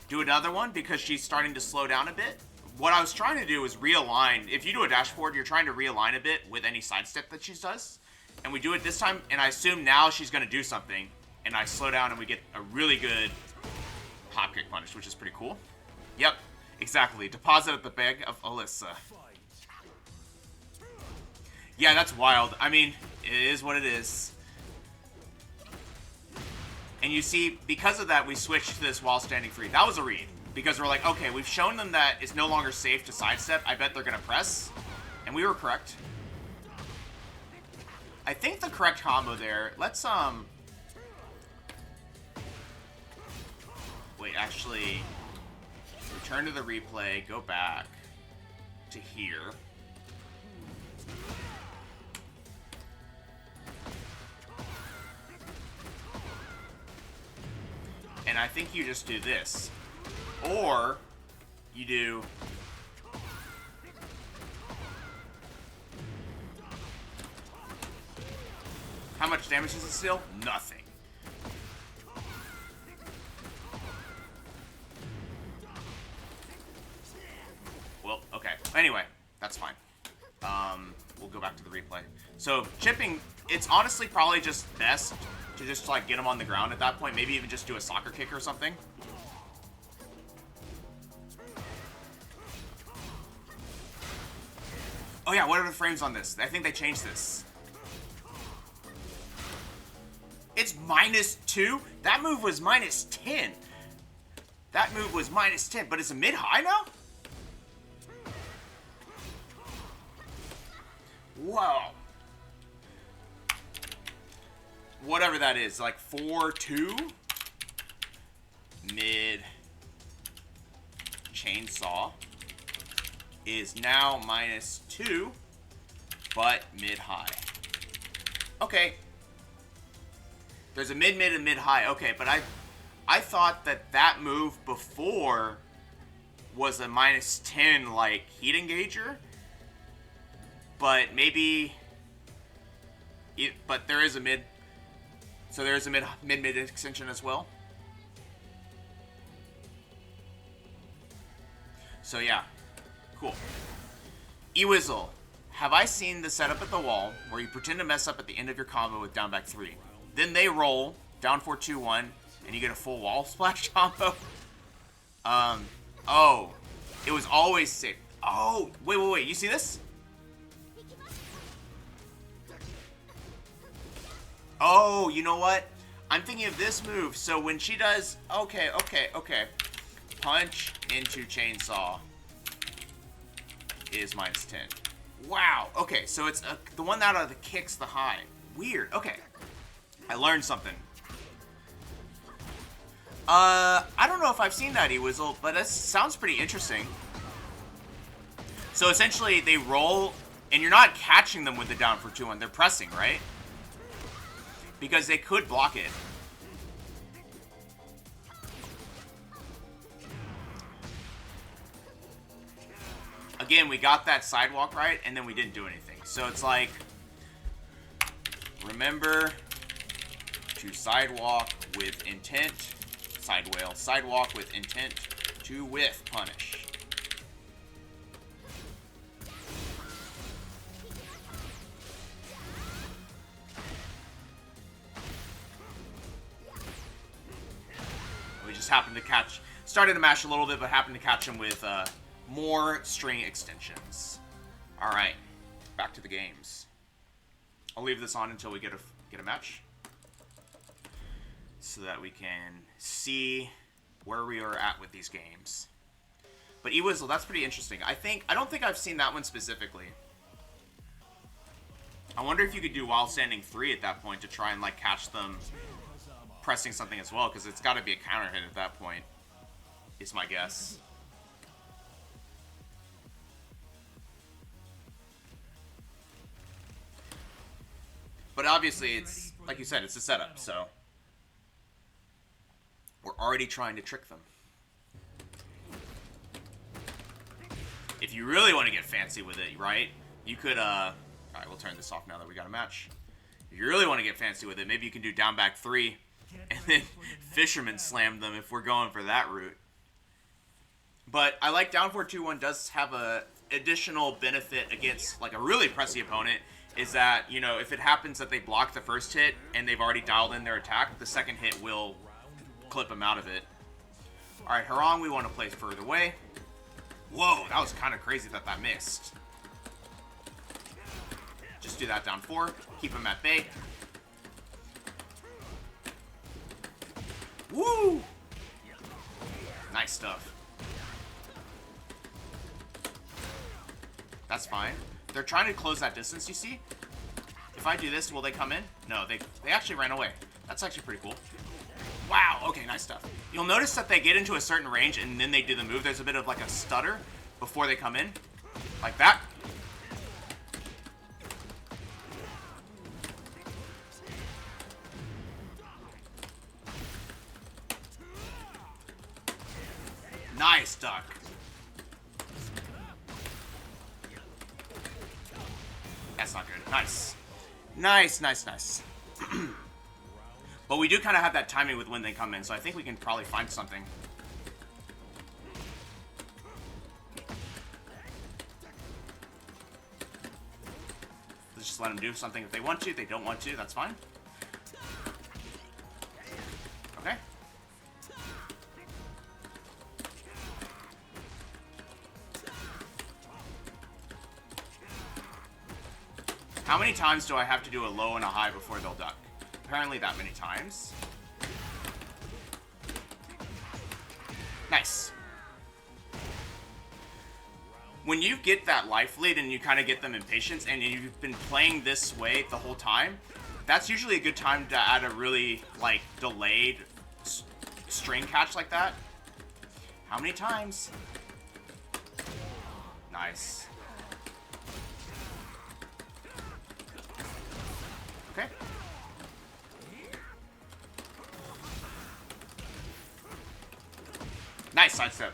Do another one because she's starting to slow down a bit. What I was trying to do is realign. If you do a dash forward, you're trying to realign a bit with any sidestep that she does. And we do it this time, and I assume now she's going to do something. And I slow down and we get a really good hop kick punish, which is pretty cool. Yep, exactly. Deposit at the bag of Alyssa. Yeah, that's wild. I mean, it is what it is. And you see, because of that, we switched to this while standing free. That was a read. Because we're like, okay, we've shown them that it's no longer safe to sidestep. I bet they're going to press. And we were correct. I think the correct combo there, let's, wait, actually, return to the replay, go back to here. And I think you just do this. Or, you do... How much damage is it still? Nothing. Well, okay. Anyway, that's fine. We'll go back to the replay. So, chipping, it's honestly probably just best to just, like, get them on the ground at that point. Maybe even just do a soccer kick or something. Oh yeah, what are the frames on this? I think they changed this. It's -2? That move was -10. That move was -10, but it's a mid-high now? Wow. Whatever that is, like 4-2? Mid chainsaw is now -2, but mid-high. Okay. There's a mid-mid and mid-high. Okay, but I thought that move before was a -10 like heat engager, but maybe. But there is a mid, so there is a mid extension as well. So yeah, cool. E-Wizzle, have I seen the setup at the wall where you pretend to mess up at the end of your combo with down back 3, then they roll down 4-2-1, and you get a full wall splash combo? Oh, it was always sick. Oh, wait, you see this? Oh, you know what? I'm thinking of this move. So when she does, okay. Punch into chainsaw is -10. Wow. Okay, so it's the one out of the kicks the high. Weird. Okay, I learned something. I don't know if I've seen that E-Wizzle, but that sounds pretty interesting. So essentially, they roll, and you're not catching them with the down for 2-1. They're pressing, right? Because they could block it. Again, we got that sidewalk right, and then we didn't do anything. So it's like, remember to sidewalk with intent. Side whale, sidewalk with intent to whiff punish. We just happened to catch, started to mash a little bit, but happened to catch him with more string extensions. All right, back to the games. I'll leave this on until we get a match, so that we can see where we are at with these games. But E-Wizzle, that's pretty interesting. I don't think I've seen that one specifically. I wonder if you could do while standing 3 at that point to try and like catch them pressing something as well, because it's got to be a counter hit at that point, is my guess. But obviously, it's, like you said, it's a setup, so we're already trying to trick them. If you really want to get fancy with it, right, you could, alright, we'll turn this off now that we got a match. If you really want to get fancy with it, maybe you can do down back 3, and then Fisherman slam them if we're going for that route. But I like down 4-2-1 does have a additional benefit against, like, a really pressy opponent, is that, you know, if it happens that they block the first hit and they've already dialed in their attack, the second hit will clip them out of it. Alright, Harong, we want to play further away. Whoa, that was kind of crazy that missed. Just do that down 4. Keep him at bay. Woo! Nice stuff. That's fine. They're trying to close that distance, you see? If I do this, will they come in? No, they actually ran away. That's actually pretty cool. Wow, okay, nice stuff. You'll notice that they get into a certain range and then they do the move. There's a bit of like a stutter before they come in. Like that. Nice duck. That's not good. Nice. Nice. But we do kind of have that timing with when they come in, so I think we can probably find something. Let's just let them do something if they want to. If they don't want to, that's fine. Okay. How many times do I have to do a low and a high before they'll duck? Apparently that many times. Nice. When you get that life lead and you kind of get them impatient and you've been playing this way the whole time, that's usually a good time to add a really, like, delayed string catch like that. How many times? Nice. Okay. Nice sidestep.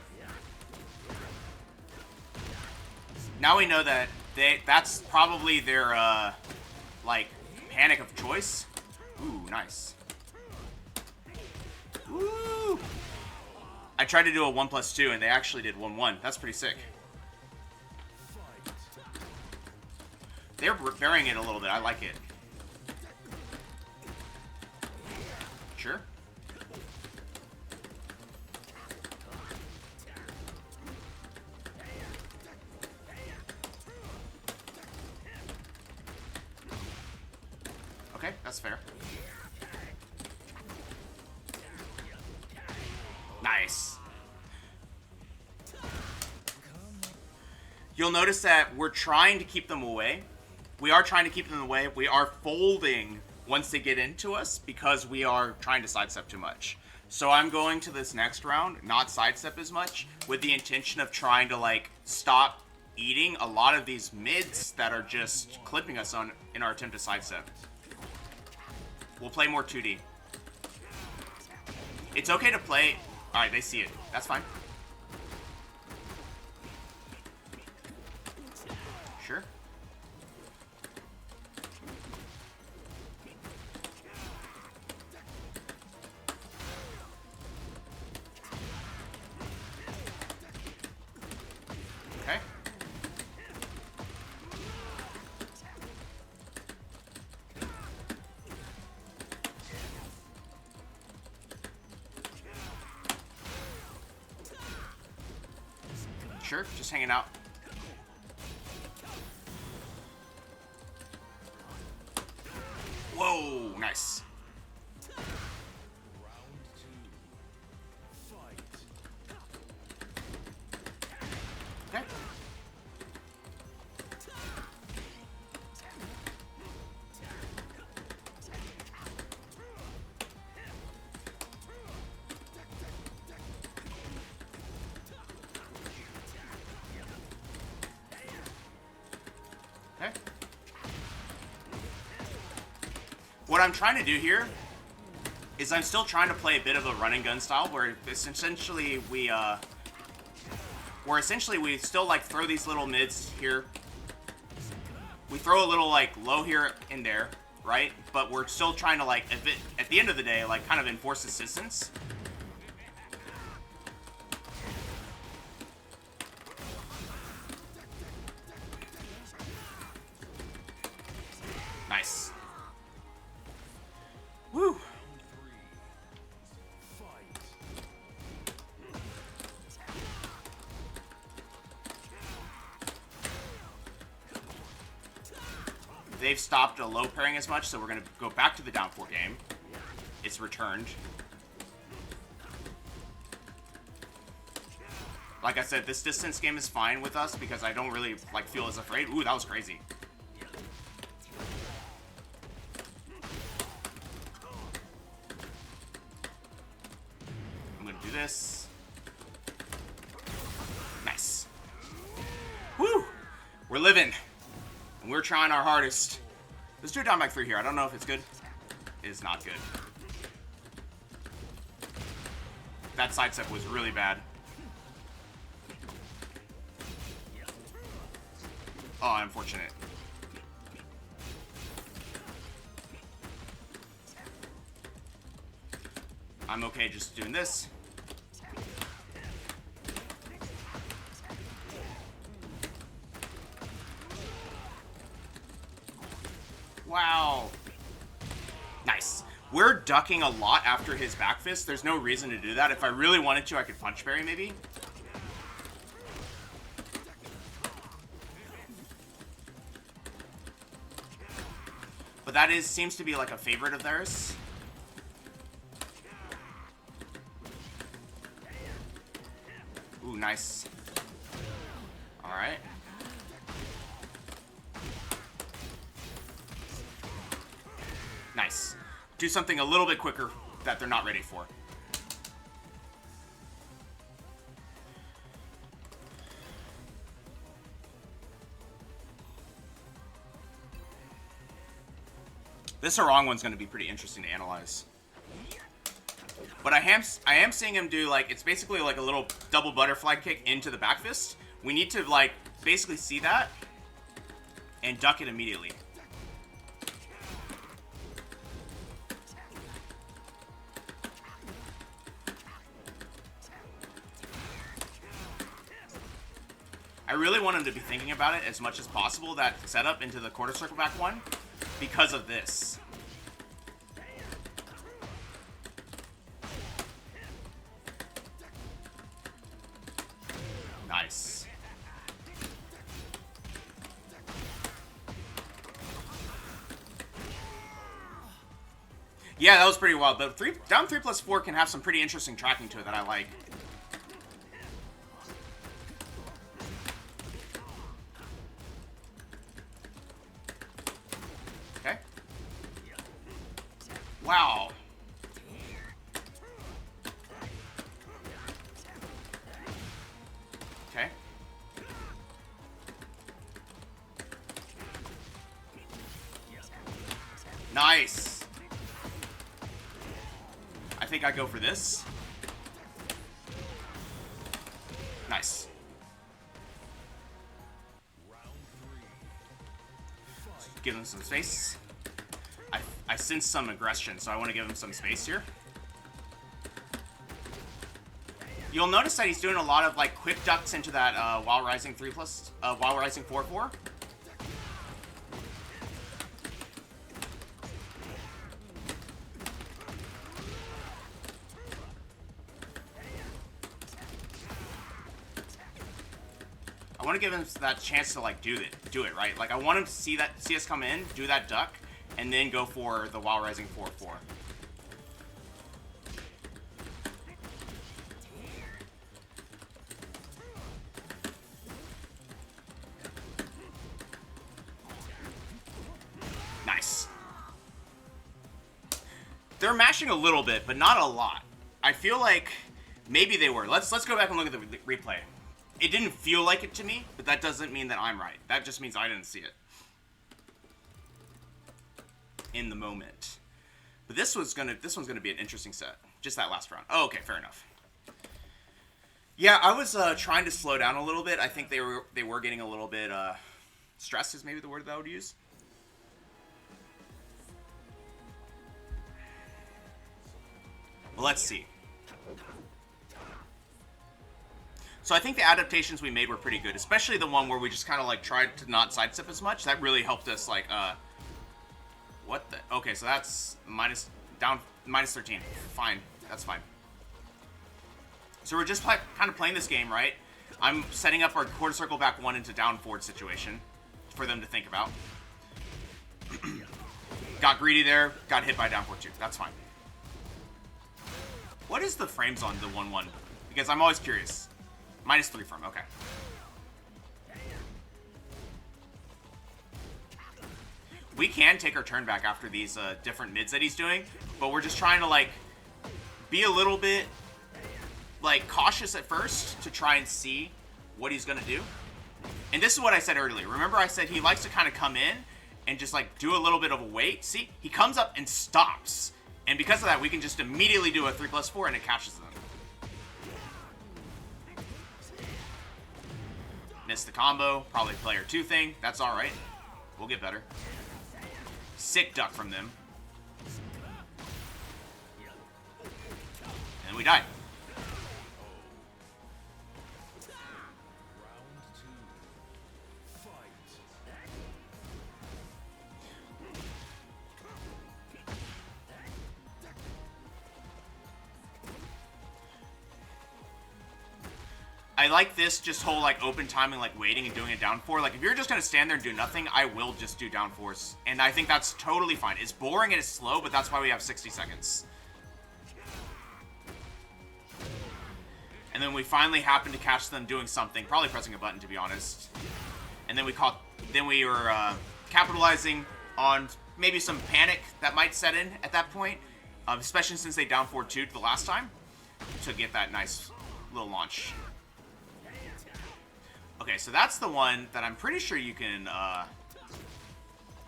Now we know that that's probably their, like, panic of choice. Ooh, nice. Woo! I tried to do a 1+2, and they actually did 1-1. That's pretty sick. They're varying it a little bit. I like it. Sure. Okay, that's fair. Nice. You'll notice that we're trying to keep them away. We are trying to keep them away. We are folding once they get into us because we are trying to sidestep too much. So I'm going to this next round, not sidestep as much, with the intention of trying to, like, stop eating a lot of these mids that are just clipping us on in our attempt to sidestep. We'll play more 2D. It's okay to play... Alright, they see it. That's fine. Sure. Okay. Sure, just hanging out. Whoa, nice. Okay. Okay. What I'm trying to do here is I'm still trying to play a bit of a run and gun style where it's essentially we still like throw these little mids here. We throw a little like low here and there, right? But we're still trying to like at the end of the day like kind of enforce assistance. Nice. Woo. They've stopped a low pairing as much, so we're going to go back to the down 4 game. It's returned. Like I said, this distance game is fine with us because I don't really like feel as afraid. Ooh, that was crazy. I'm going to do this. Nice. Woo! We're living. And we're trying our hardest. Let's do a down back 3 here. I don't know if it's good. It is not good. That sidestep was really bad. Oh, unfortunate. I'm okay just doing this. Wow. Nice. We're ducking a lot after his back fist. There's no reason to do that. If I really wanted to, I could punch parry maybe. But that seems to be like a favorite of theirs. Ooh, nice. Alright. Nice. Do something a little bit quicker that they're not ready for. This Harong one's going to be pretty interesting to analyze. But I am seeing him do, like, it's basically like a little double butterfly kick into the back fist. We need to, like, basically see that and duck it immediately. I really want him to be thinking about it as much as possible, that setup into the quarter circle back one, because of this. Nice. Yeah, that was pretty wild. But down 3+4 can have some pretty interesting tracking to it that I like. Okay. Wow. Okay. Nice. I think I go for this. Nice. Give him some space. I sense some aggression, so I want to give him some space here. You'll notice that he's doing a lot of like quick ducks into that while rising 4-4. I want to give him that chance to like do it right. Like I want him to see us come in, do that duck, and then go for the while rising 4-4. Nice. They're mashing a little bit, but not a lot. I feel like maybe they were. Let's go back and look at the replay. It didn't feel like it to me, but that doesn't mean that I'm right. That just means I didn't see it in the moment. But this one's gonna be an interesting set. Just that last round. Oh, okay, fair enough. Yeah, I was trying to slow down a little bit. I think they were getting a little bit stressed is maybe the word that I would use. Well, let's see. So I think the adaptations we made were pretty good, especially the one where we just kind of like tried to not sidestep as much. That really helped us like, what the? Okay, so that's minus 13. Fine, that's fine. So we're just kind of playing this game, right? I'm setting up our quarter circle back one into down forward situation for them to think about. Got greedy there, got hit by down forward 2. That's fine. What is the frames on the 1-1? Because I'm always curious. -3 from, okay. We can take our turn back after these different mids that he's doing, but we're just trying to like be a little bit like cautious at first to try and see what he's gonna do. And this is what I said earlier. Remember I said he likes to kind of come in and just like do a little bit of a wait. See, he comes up and stops. And because of that, we can just immediately do a 3+4 and it catches them. Missed the combo, probably player 2 thing. That's all right. We'll get better. Sick duck from them. And we died. I like this just whole like open timing, like waiting and doing it down 4. Like if you're just gonna stand there and do nothing, I will just do down 4s, and I think that's totally fine. It's boring and it's slow, but that's why we have 60 seconds. And then we finally happened to catch them doing something, probably pressing a button to be honest. And then we were capitalizing on maybe some panic that might set in at that point, especially since they down 4-2'd the last time, to get that nice little launch. Okay, so that's the one that I'm pretty sure you can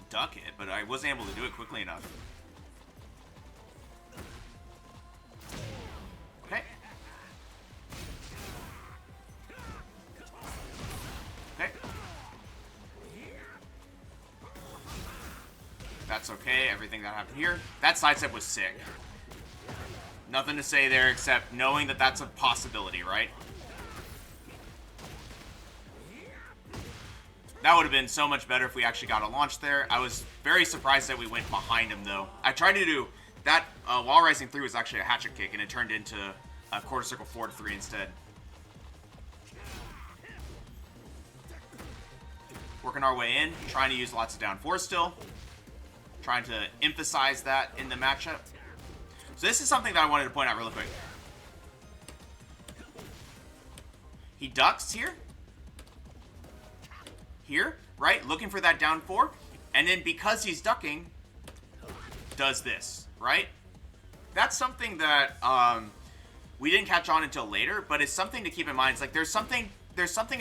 duck it, but I wasn't able to do it quickly enough. That's okay, everything that happened here. That sidestep was sick. Nothing to say there except knowing that that's a possibility, right? That would have been so much better if we actually got a launch there. I was very surprised that we went behind him, though. I tried to do that. Wall Rising 3 was actually a hatchet kick, and it turned into a quarter circle forward 3 instead. Working our way in, trying to use lots of down 4 still. Trying to emphasize that in the matchup. So this is something that I wanted to point out really quick. He ducks here. Here, right? Looking for that down 4. And then because he's ducking, does this, right? That's something that we didn't catch on until later, but it's something to keep in mind. It's like there's something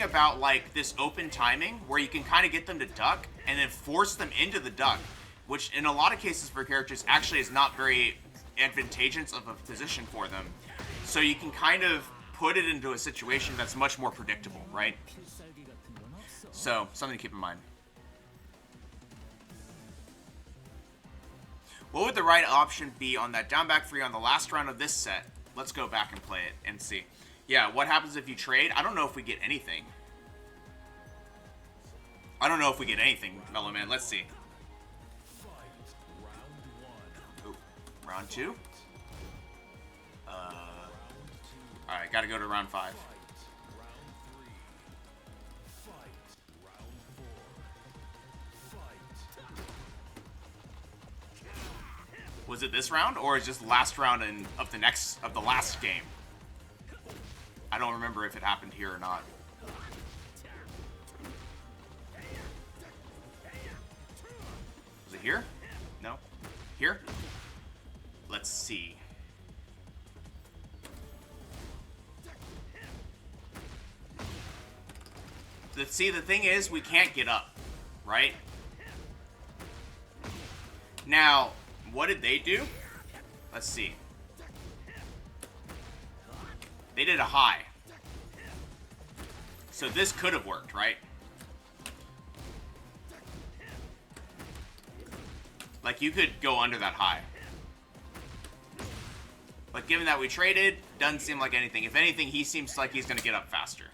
about like this open timing where you can kind of get them to duck and then force them into the duck, which in a lot of cases for characters actually is not very advantageous of a position for them. So you can kind of put it into a situation that's much more predictable, right? So, something to keep in mind. What would the right option be on that down back 3 on the last round of this set? Let's go back and play it and see. Yeah, what happens if you trade? I don't know if we get anything. I don't know if we get anything, Mellow Man. Let's see. Ooh, round 2? Alright, gotta go to round 5. Was it this round, or is it just last round of the last game? I don't remember if it happened here or not. Was it here? No. Here? Let's see. See, the thing is, we can't get up, right? Now, what did they do? Let's see. They did a high. So this could have worked, right? Like, you could go under that high. But given that we traded, doesn't seem like anything. If anything, he seems like he's going to get up faster.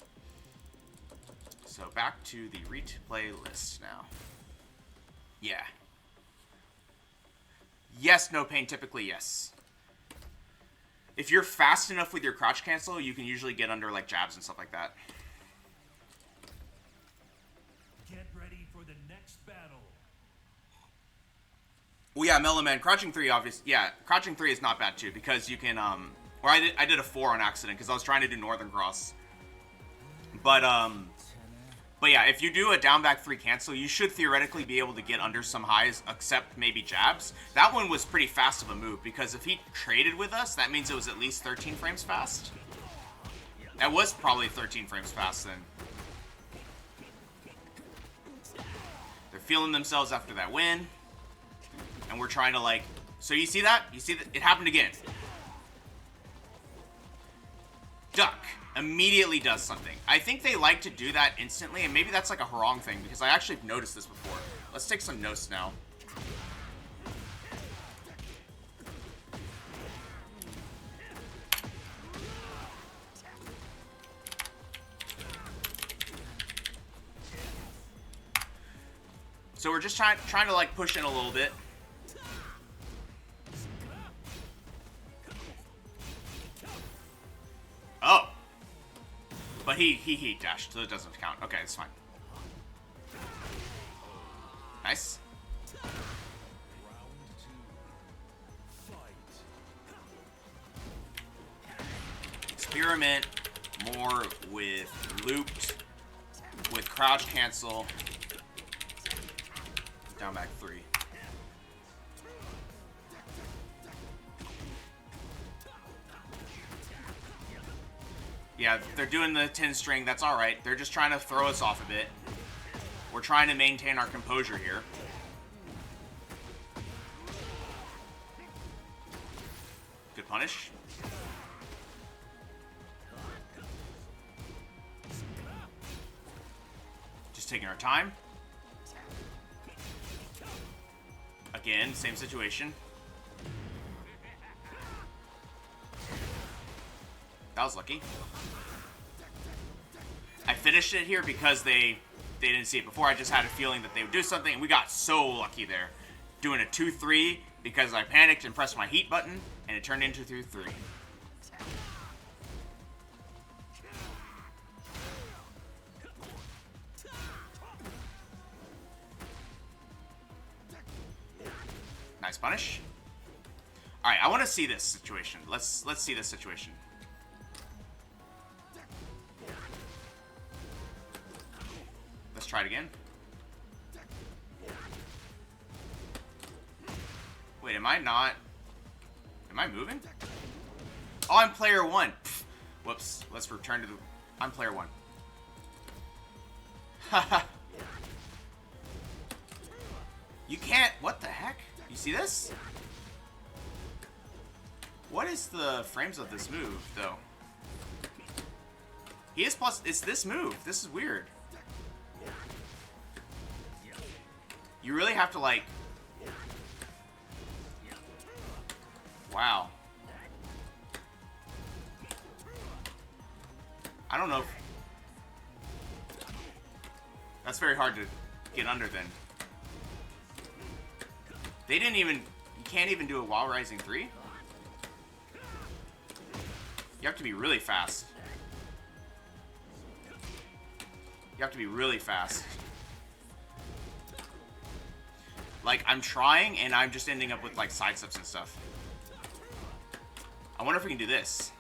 So back to the replay list now. Yeah. Yes, no pain, typically yes. If you're fast enough with your crouch cancel, you can usually get under like jabs and stuff like that. Get ready for the next battle. Well, yeah, Mellow Man, crouching 3, obviously. Yeah, crouching 3 is not bad too, because you can, or I did a 4 on accident, because I was trying to do Northern Cross. But yeah, if you do a down back 3 cancel, you should theoretically be able to get under some highs, except maybe jabs. That one was pretty fast of a move, because if he traded with us, that means it was at least 13 frames fast. That was probably 13 frames fast then. They're feeling themselves after that win. And we're trying to like... So you see that? You see that? It happened again. Duck. Immediately does something. I think they like to do that instantly, and maybe that's like a Harong thing, because I actually noticed this before. Let's take some notes now. So we're just trying to like push in a little bit. Oh. But he heat dashed, so it doesn't count. Okay, it's fine. Nice. Experiment more with looped, with crouch cancel. Down back 3. Yeah, they're doing the 10 string. That's all right. They're just trying to throw us off a bit. We're trying to maintain our composure here. Good punish. Just taking our time. A Again, same situation. That was lucky. I finished it here because they didn't see it before. I just had a feeling that they would do something, and we got so lucky there. Doing a 2-3 because I panicked and pressed my heat button, and it turned into 2-3. Nice punish. All right, I want to see this situation. Let's see this situation. Let's try it again. Wait, am I not? Am I moving? Oh, I'm player 1. Pfft. Whoops. Let's return to the... I'm player 1. Haha. You can't... What the heck? You see this? What is the frames of this move, though? He is plus... It's this move. This is weird. You really have to, like... Wow. I don't know if... That's very hard to get under, then. They didn't even... You can't even do a while rising 3? You have to be really fast. You have to be really fast. Like, I'm trying, and I'm just ending up with, like, side steps and stuff. I wonder if we can do this.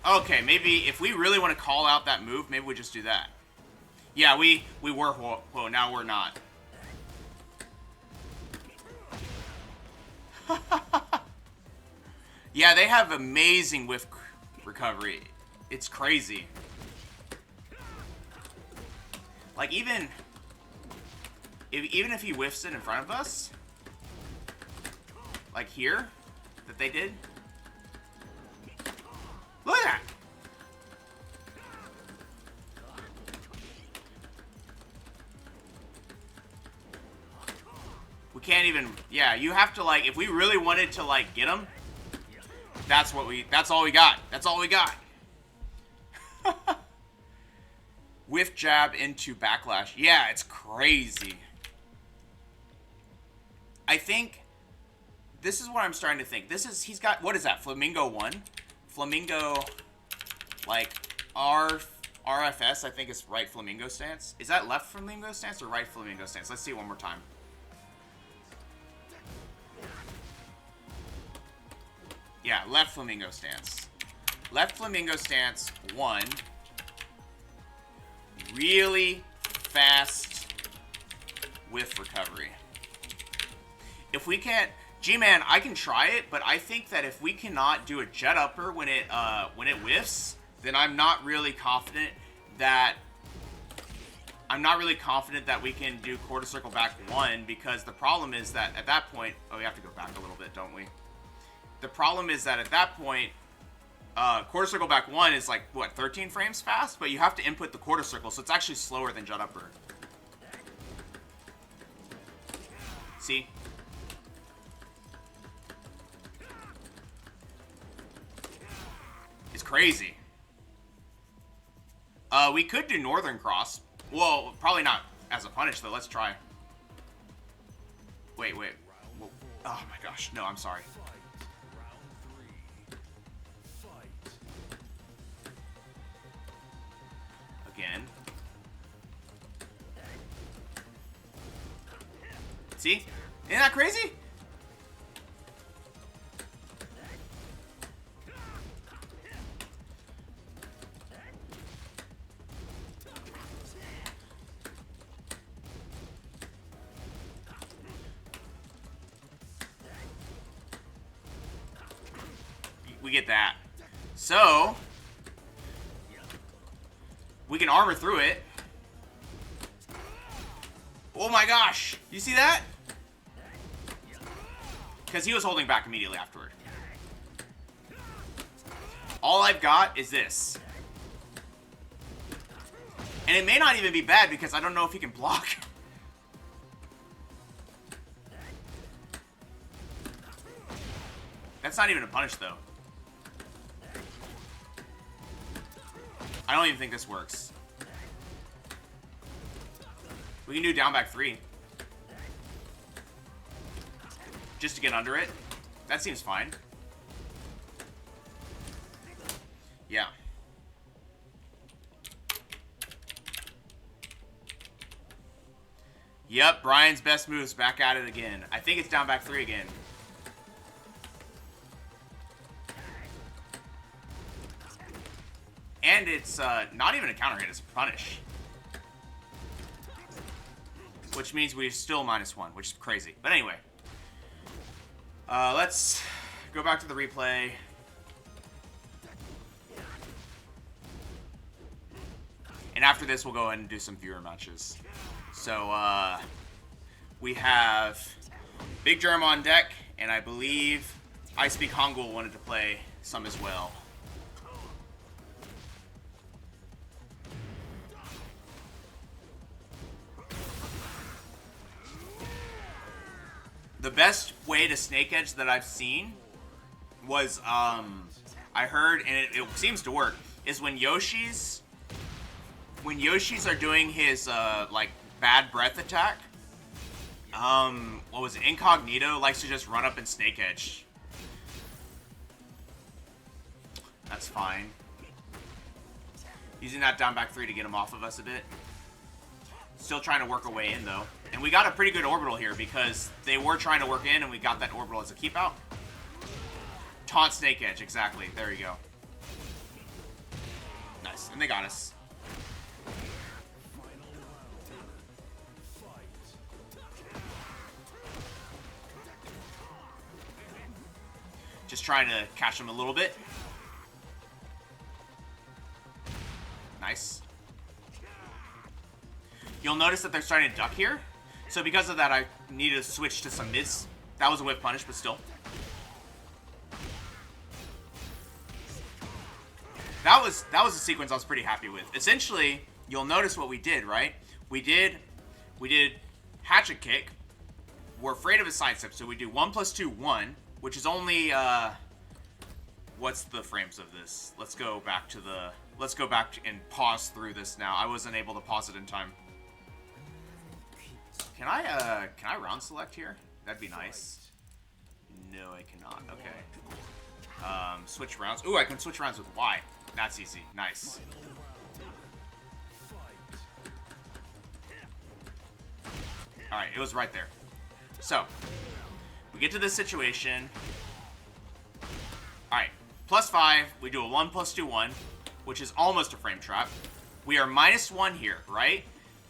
Okay, maybe if we really want to call out that move, maybe we just do that. Yeah, we were, whoa, now we're not. Yeah, they have amazing whiff recovery. It's crazy. Like, even if he whiffs it in front of us, like here, that they did. Look at that! We can't even, yeah, you have to, like, if we really wanted to, like, get him, that's all we got. That's all we got. Whiff jab into backlash. Yeah, it's crazy. I think this is what I'm starting to think. He's got, what is that? Flamingo 1? Flamingo, like, RFS, I think is right flamingo stance. Is that left flamingo stance or right flamingo stance? Let's see it one more time. Yeah, left flamingo stance. Left flamingo stance 1. Really fast whiff recovery. If we can't... G-Man, I can try it, but I think that if we cannot do a jet upper when it whiffs, then I'm not really confident that... we can do quarter circle back 1, because the problem is that at that point... Oh, we have to go back a little bit, don't we? The problem is that at that point, quarter circle back 1 is like, what, 13 frames fast? But you have to input the quarter circle, so it's actually slower than jet upper. See? It's crazy. We could do Northern Cross. Well, probably not as a punish, though. Let's try. Wait. Whoa. Oh, my gosh. No, I'm sorry. Again. See? Isn't that crazy? We get that. So, we can armor through it. Oh my gosh! You see that? Because he was holding back immediately afterward. All I've got is this. And it may not even be bad because I don't know if he can block. That's not even a punish, though. I don't even think this works. We can do down back 3. Just to get under it. That seems fine. Yeah. Yep, Bryan's best moves back at it again. I think it's down back 3 again. And it's not even a counter hit, it's a punish. Which means we're still -1, which is crazy. But anyway. Let's go back to the replay. And after this, we'll go ahead and do some viewer matches. So, we have Big Germ on deck, and I believe I Speak Hangul wanted to play some as well. The best way to snake edge that I've seen was, I heard, and it seems to work, is when Yoshi's are doing his, like, bad breath attack, what was it, Incognito likes to just run up and snake edge. That's fine. Using that down back 3 to get him off of us a bit. Still trying to work our way in, though. And we got a pretty good orbital here because they were trying to work in, and we got that orbital as a keep out. Taunt snake edge, exactly. There you go. Nice. And they got us. Just trying to catch them a little bit. Nice. You'll notice that they're starting to duck here. So because of that, I needed to switch to some mids. That was a whip punish, but still. That was a sequence I was pretty happy with. Essentially, you'll notice what we did, right? We did hatchet kick. We're afraid of a sidestep, so we do 1 + 2, 1, which is only what's the frames of this? Let's go back and pause through this now. I wasn't able to pause it in time. Can I round select here? That'd be nice. No, I cannot. Okay. Switch rounds. Ooh, I can switch rounds with Y. That's easy. Nice. Alright, it was right there. So, we get to this situation. Alright, +5. We do a 1 + 2, 1, which is almost a frame trap. We are -1 here, right?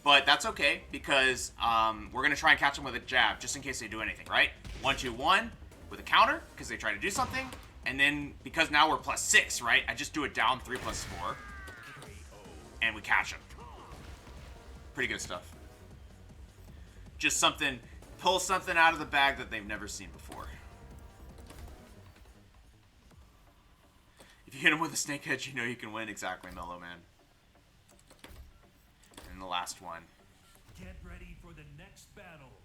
But that's okay, because we're going to try and catch them with a jab, just in case they do anything, right? 1, 2, 1 with a counter, because they try to do something. And then, because now we're +6, right? I just do it down 3 + 4. And we catch them. Pretty good stuff. Just something, pull something out of the bag that they've never seen before. If you hit them with a snake edge, you know you can win. Exactly, Mellow Man. And the last one. Get ready for the next battle.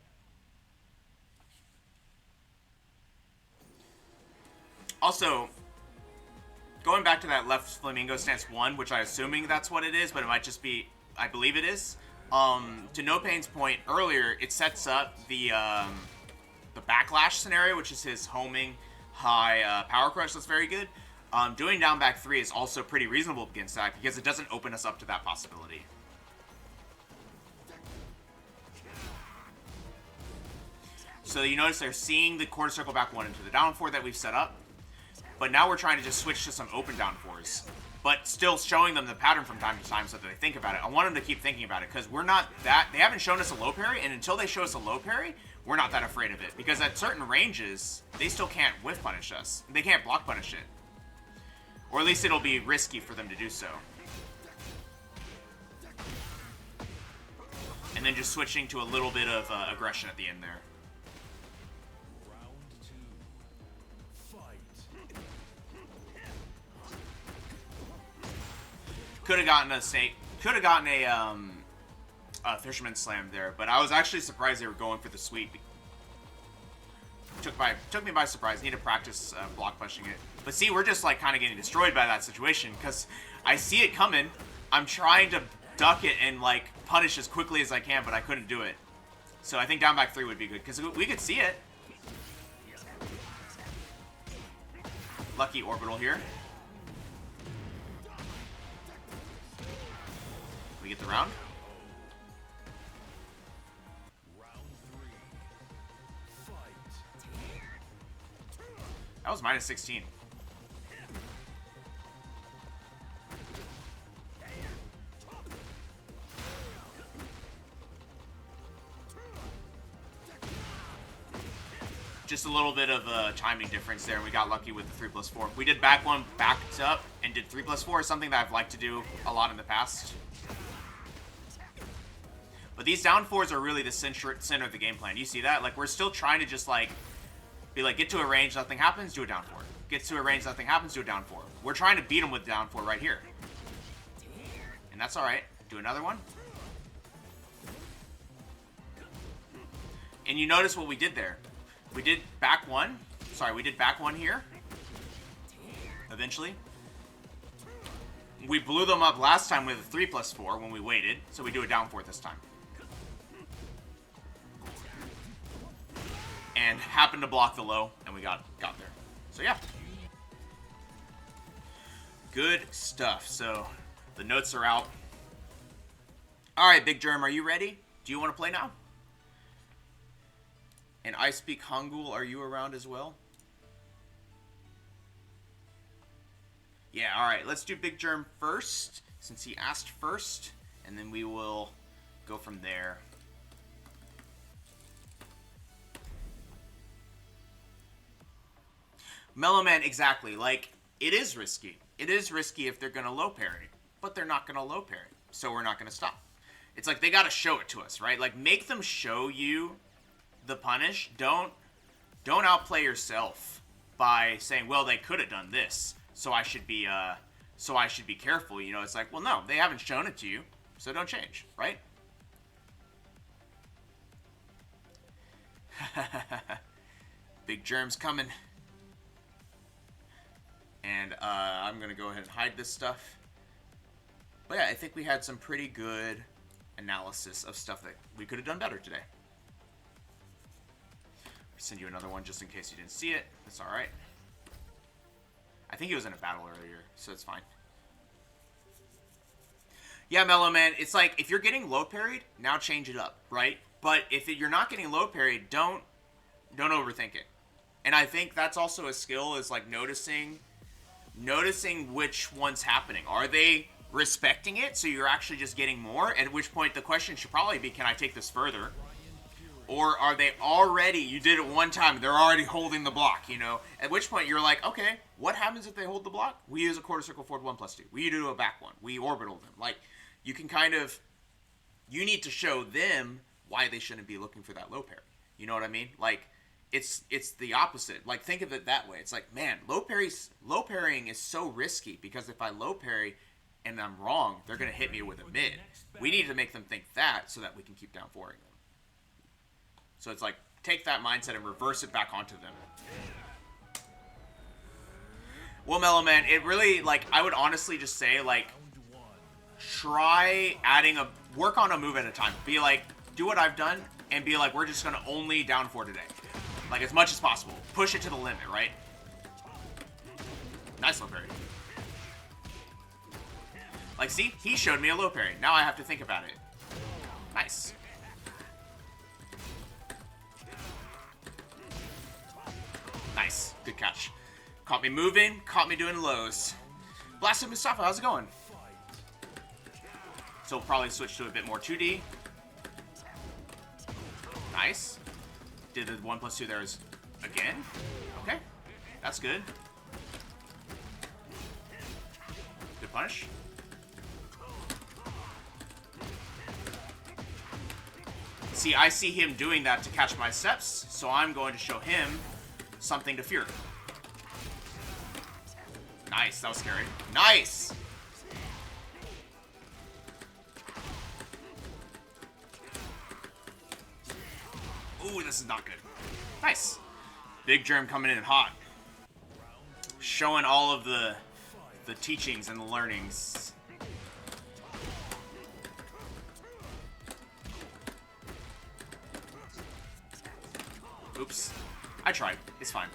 Also, going back to that left flamingo stance 1, which I'm assuming that's what it is, but it might just be, I believe it is. To No Pain's point earlier, it sets up the backlash scenario, which is his homing high power crush. That's very good. Doing down back 3 is also pretty reasonable against that because it doesn't open us up to that possibility. So you notice they're seeing the quarter circle back 1 into the down 4 that we've set up. But now we're trying to just switch to some open down 4s. But still showing them the pattern from time to time so that they think about it. I want them to keep thinking about it because we're not that... They haven't shown us a low parry, and until they show us a low parry, we're not that afraid of it. Because at certain ranges, they still can't whiff punish us. They can't block punish it. Or at least it'll be risky for them to do so. And then just switching to a little bit of aggression at the end there. Could have gotten a snake. Could have gotten a fisherman slam there, but I was actually surprised they were going for the sweep. took me by surprise. Need to practice block pushing it. But see, we're just like kind of getting destroyed by that situation because I see it coming. I'm trying to duck it and like punish as quickly as I can, but I couldn't do it. So I think down back 3 would be good because we could see it. Lucky orbital here. We get the round. That was minus 16. Just a little bit of a timing difference there, and we got lucky with the 3+4. We did back 1, backed up, and did 3+4, something that I've liked to do a lot in the past. But these down 4s are really the center of the game plan. You see that? Like, we're still trying to just, like, be like, get to a range, nothing happens, do a down 4. Get to a range, nothing happens, do a down 4. We're trying to beat them with down 4 right here. And that's alright. Do another one. And you notice what we did there. We did back 1. Sorry, we did back 1 here. Eventually. We blew them up last time with a 3+4 when we waited. So we do a down 4 this time. And happened to block the low, and we got there. So yeah. Good stuff. So the notes are out. Alright, Big Germ, are you ready? Do you want to play now? And I speak Hangul, are you around as well? Yeah, alright, let's do Big Germ first, since he asked first, and then we will go from there. Mellow Man, exactly. Like, it is risky. It is risky if they're going to low parry, but they're not going to low parry, so we're not going to stop. It's like they got to show it to us, right? Like, make them show you the punish. Don't outplay yourself by saying, well, they could have done this, so I should be careful. You know, it's like, well, no, they haven't shown it to you, so don't change, right? Big Germ's coming. And I'm going to go ahead and hide this stuff. But yeah, I think we had some pretty good analysis of stuff that we could have done better today. I'll send you another one just in case you didn't see it. That's alright. I think he was in a battle earlier, so it's fine. Yeah, Mellow Man, it's like, if you're getting low parried, now change it up, right? But if you're not getting low parried, don't overthink it. And I think that's also a skill, is like noticing which one's happening. Are they respecting it, so you're actually just getting more? At which point the question should probably be, can I take this further? Or are they already, you did it one time, they're already holding the block, you know? At which point you're like, okay, what happens if they hold the block? We use a quarter circle forward 1+2. We do a back 1. We orbital them. Like, you can kind of, you need to show them why they shouldn't be looking for that low parry. You know what I mean? Like, it's the opposite. Like, think of it that way. It's like, man, low parrying is so risky, because if I low parry and I'm wrong, they're going to hit me with a mid. We need to make them think that, so that we can keep down 4ing them. So it's like, take that mindset and reverse it back onto them. Well, Mellow Man, it really, like, I would honestly just say, like, try adding work on a move at a time. Be like, do what I've done, and be like, we're just going to only down 4 today. Like, as much as possible. Push it to the limit, right? Nice low parry. Like, see? He showed me a low parry. Now I have to think about it. Nice. Nice. Good catch. Caught me moving. Caught me doing lows. Blasted Mustafa, how's it going? So we'll probably switch to a bit more 2D. Nice. Did the 1+2 there again. Okay. That's good. Good punish. See, I see him doing that to catch my steps, so I'm going to show him something to fear. Nice, that was scary. Nice! Ooh, this is not good. Nice. Big Germ coming in hot. Showing all of the teachings and the learnings. Oops. I tried. It's fine.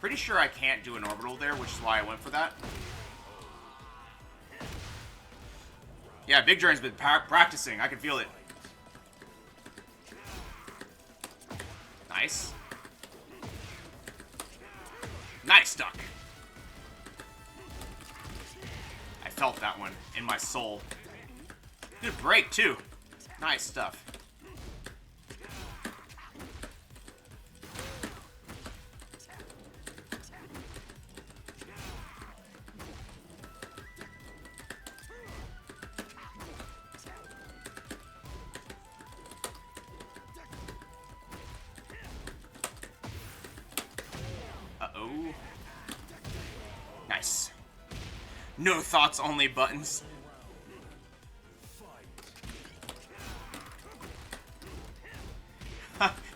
Pretty sure I can't do an orbital there, which is why I went for that. Yeah, Big Germ's been practicing. I can feel it. Nice. Nice duck. I felt that one in my soul. Good break, too. Nice stuff. Uh-oh. Nice. No thoughts, only buttons.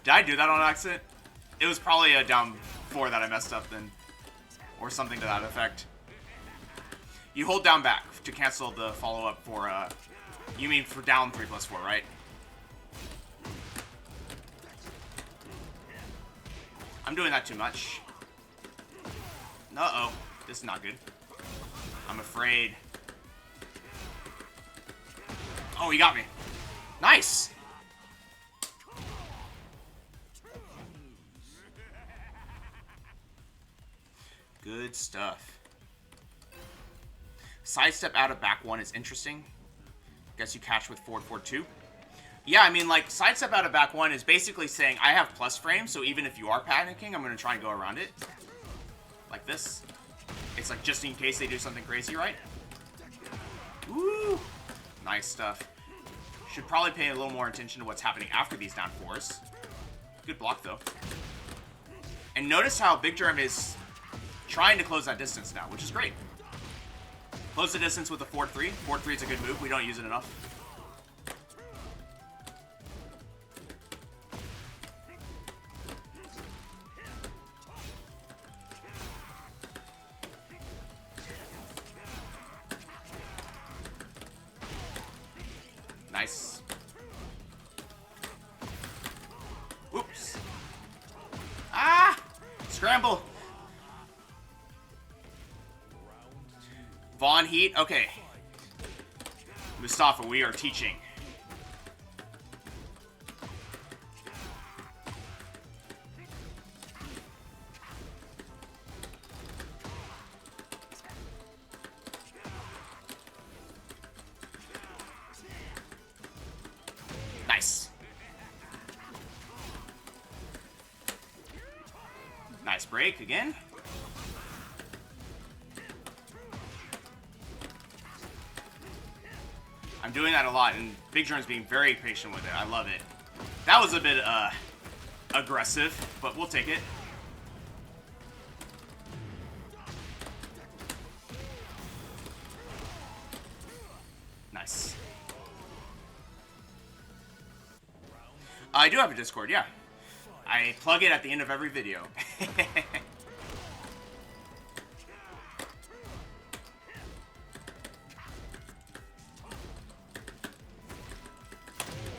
Did I do that on accident? It was probably a down 4 that I messed up then. Or something to that effect. You hold down back to cancel the follow-up for, you mean for down 3+4, right? I'm doing that too much. Uh-oh. This is not good. I'm afraid. Oh, he got me. Nice! Good stuff. Sidestep out of back 1 is interesting. Guess you catch with forward 4-2. Yeah, I mean, like, sidestep out of back 1 is basically saying I have plus frame, so even if you are panicking, I'm going to try and go around it. Like this. It's like just in case they do something crazy, right? Woo! Nice stuff. Should probably pay a little more attention to what's happening after these down 4s. Good block, though. And notice how Big Germ is trying to close that distance now, which is great. Close the distance with a 4-3. 4-3 is a good move. We don't use it enough. Nice. Oops. Ah! Scramble. Vaughn Heat. Okay. Mustafa, we are teaching. Nice. Nice break again. I'm doing that a lot, and Big Germ's being very patient with it. I love it. That was a bit aggressive, but we'll take it. Nice. I do have a Discord, yeah. I plug it at the end of every video.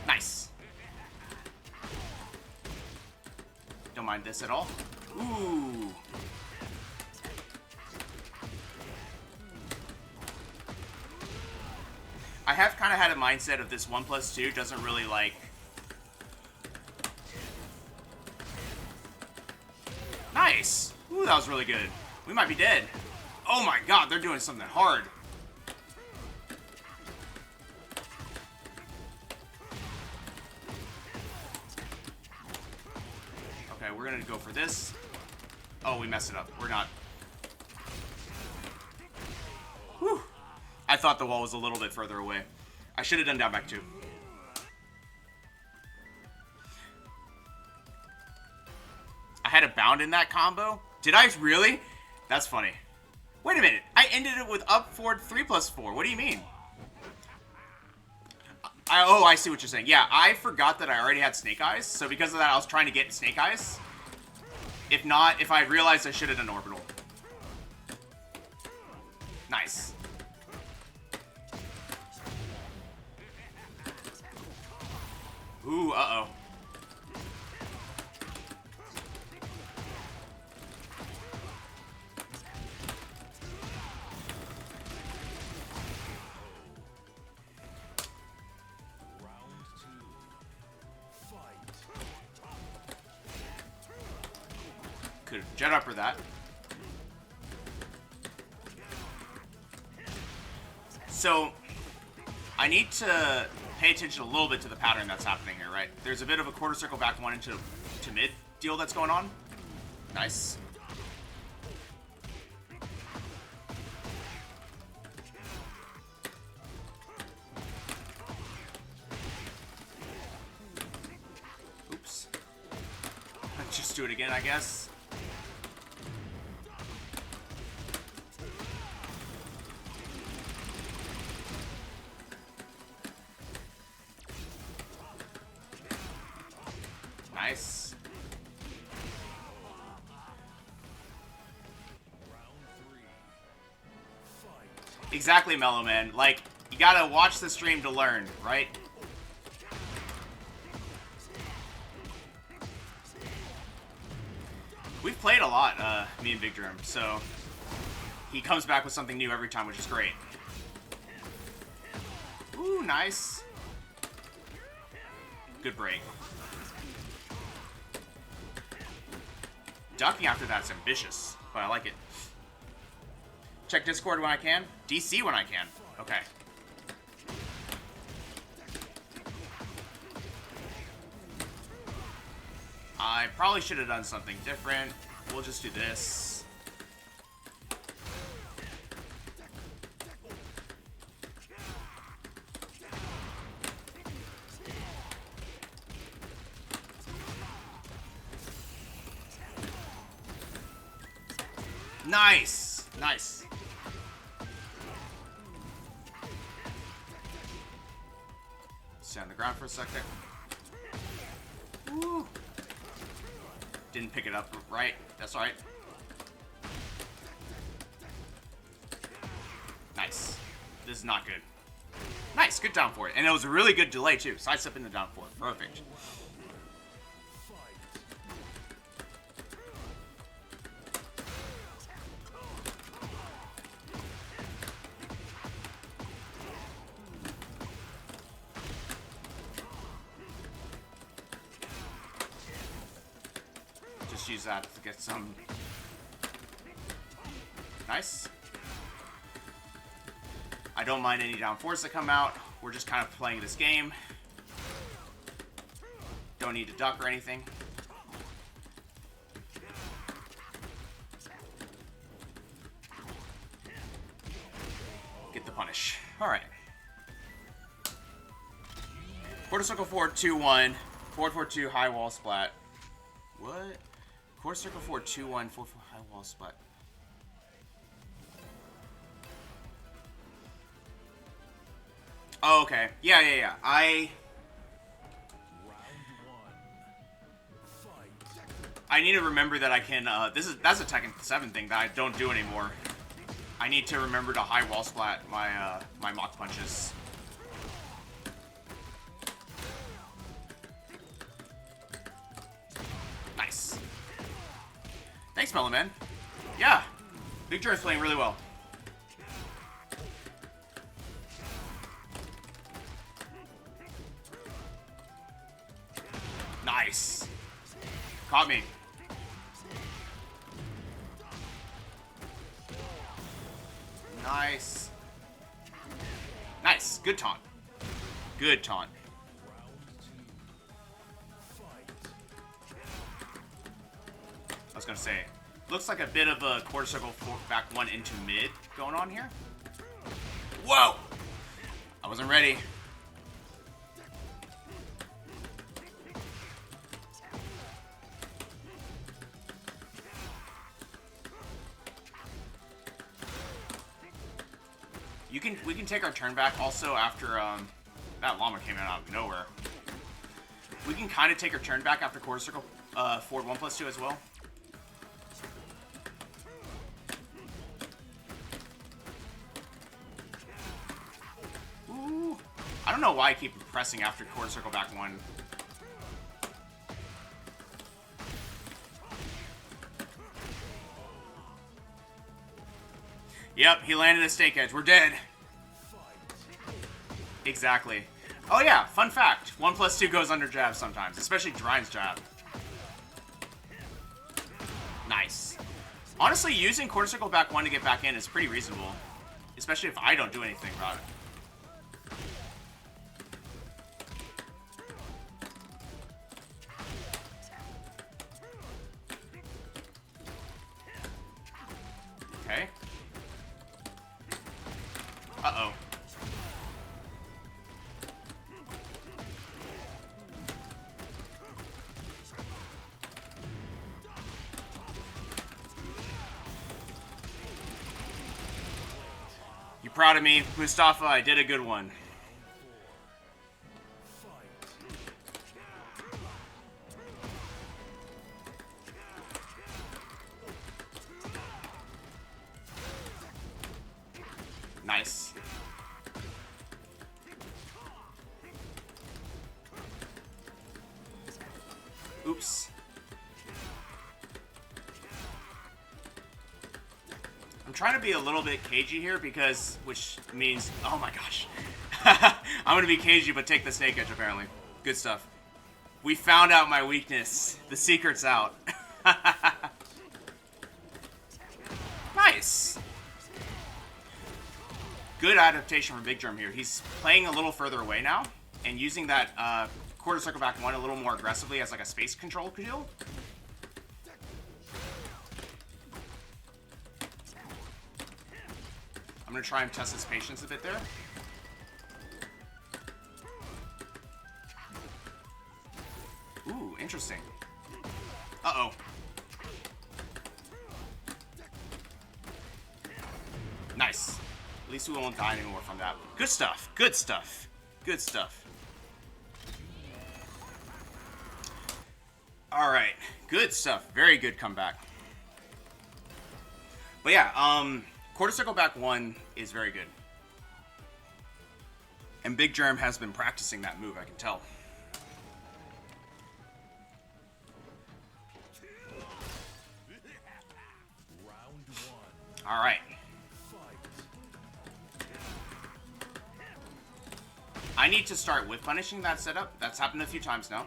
Nice. Don't mind this at all. Ooh. I have kind of had a mindset of this 1+2 doesn't really like... Nice! Ooh, that was really good. We might be dead. Oh my god, they're doing something hard. Okay, we're gonna go for this. Oh, we messed it up. We're not... Whew. I thought the wall was a little bit further away. I should have done down back 2. I had a bound in that combo? Did I really? That's funny. Wait a minute. I ended it with up forward 3+4. What do you mean? Oh, I see what you're saying. Yeah, I forgot that I already had Snake Eyes. So because of that, I was trying to get Snake Eyes. If not, if I realized I should have done Orbital. Nice. Ooh, uh-oh. Could jet upper that. So, I need to pay attention a little bit to the pattern that's happening here, right? There's a bit of a quarter circle back one into mid deal that's going on. Nice. Oops. Just do it again, I guess. Nice. Exactly, Mellow Man. Like, you gotta watch the stream to learn, right? We've played a lot, me and Big Germ, so he comes back with something new every time, which is great. Ooh, nice. Good break. Ducking after that's ambitious, but I like it. Check Discord when I can. DC when I can. Okay. I probably should have done something different. We'll just do this. Nice! Nice. Stay on the ground for a second. Woo. Didn't pick it up right. That's alright. Nice. This is not good. Nice. Good down for it. And it was a really good delay, too. Sidestepping the down for it. Perfect. Just use that to get some. Nice. I don't mind any down fours that come out. We're just kind of playing this game. Don't need to duck or anything. Get the punish. Alright. Quarter circle forward, 2-1. Forward 4-2, high wall splat. What? Quarter circle forward, 2-1, 4-4, high wall splat. Oh, okay. Yeah. I need to remember that I can, that's a Tekken 7 thing that I don't do anymore. I need to remember to high wall splat my, my mock punches. Nice. Thanks, Mellow Man. Yeah. Victor is playing really well. Nice. Caught me. Nice. Nice. Good taunt. Good taunt. I was gonna say, looks like a bit of a quarter circle back one into mid going on here. Whoa! I wasn't ready. we can take our turn back also after that llama came out of nowhere. We can kind of take our turn back after quarter circle forward 1+2 as well. Ooh. I don't know why I keep pressing after quarter circle back 1. Yep, he landed a stake edge. We're dead. Exactly. Oh yeah, fun fact. 1+2 goes under jab sometimes, especially Bryan's jab. Nice. Honestly, using quarter circle back 1 to get back in is pretty reasonable. Especially if I don't do anything about it. Okay. Uh-oh. You proud of me, Mustafa? I did a good one. Nice. Oops. I'm trying to be a little bit cagey here because, which means, oh my gosh. I'm gonna be cagey but take the snake edge apparently. Good stuff. We found out my weakness. The secret's out. Nice. Good adaptation from Big Germ here. He's playing a little further away now and using that quarter circle back 1 a little more aggressively as like a space control shield. I'm gonna try and test his patience a bit there. Ooh, interesting. Uh-oh. Nice. At least we won't die anymore from that. Good stuff. Good stuff. Good stuff. Alright. Good stuff. Very good comeback. But yeah, quarter circle back 1 is very good. And Big Germ has been practicing that move, I can tell. Alright. I need to start with punishing that setup. That's happened a few times now.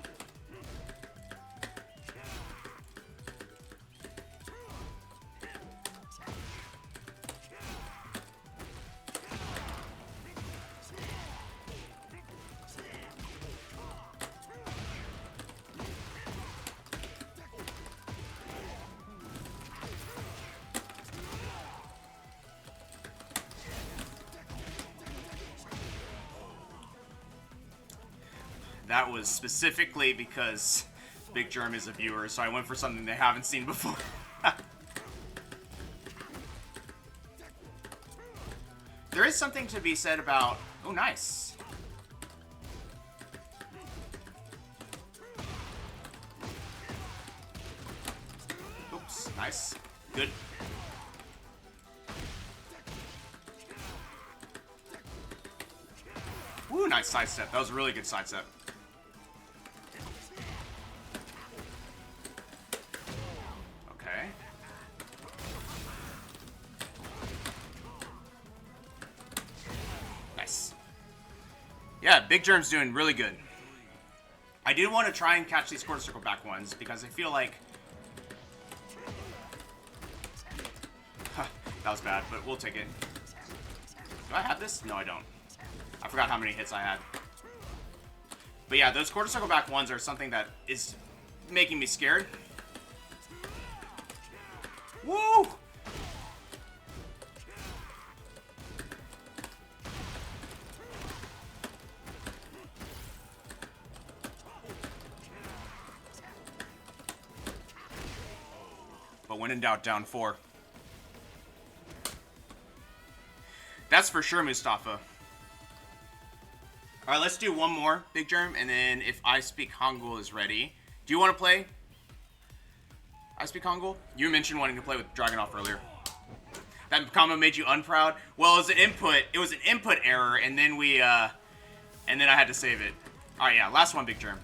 That was specifically because Big Germ is a viewer, so I went for something they haven't seen before. There is something to be said about... Oh, nice. Oops, nice. Good. Woo, nice sidestep. That was a really good sidestep. Okay. Nice. Yeah, Big Germ's doing really good. I do want to try and catch these quarter circle back ones because I feel like... that was bad, but we'll take it. Do I have this? No, I don't. I forgot how many hits I had. But yeah, those quarter circle back ones are something that is making me scared. Woo! But when in doubt, down 4. That's for sure, Mustafa. Alright, let's do one more, Big Germ, and then if I Speak Hangul is ready. Do you want to play I Speak Hangul? You mentioned wanting to play with Dragunov earlier. That comment made you unproud? Well, it was an input error, and then and then I had to save it. Alright, yeah, last one, Big Germ.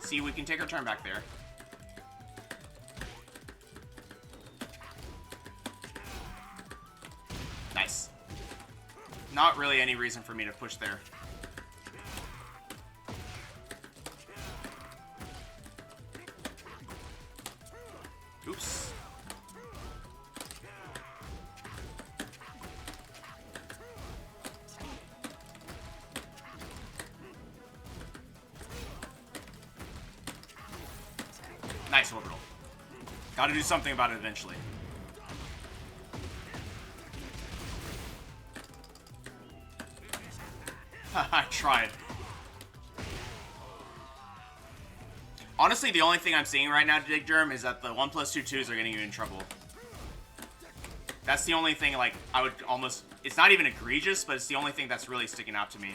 See, we can take our turn back there. Nice. Not really any reason for me to push there. Oops. Nice orbital. Gotta do something about it eventually. I tried. Honestly, the only thing I'm seeing right now, Big Germ, is that the 1+2 2s are getting you in trouble. That's the only thing, like, I would almost... It's not even egregious, but it's the only thing that's really sticking out to me.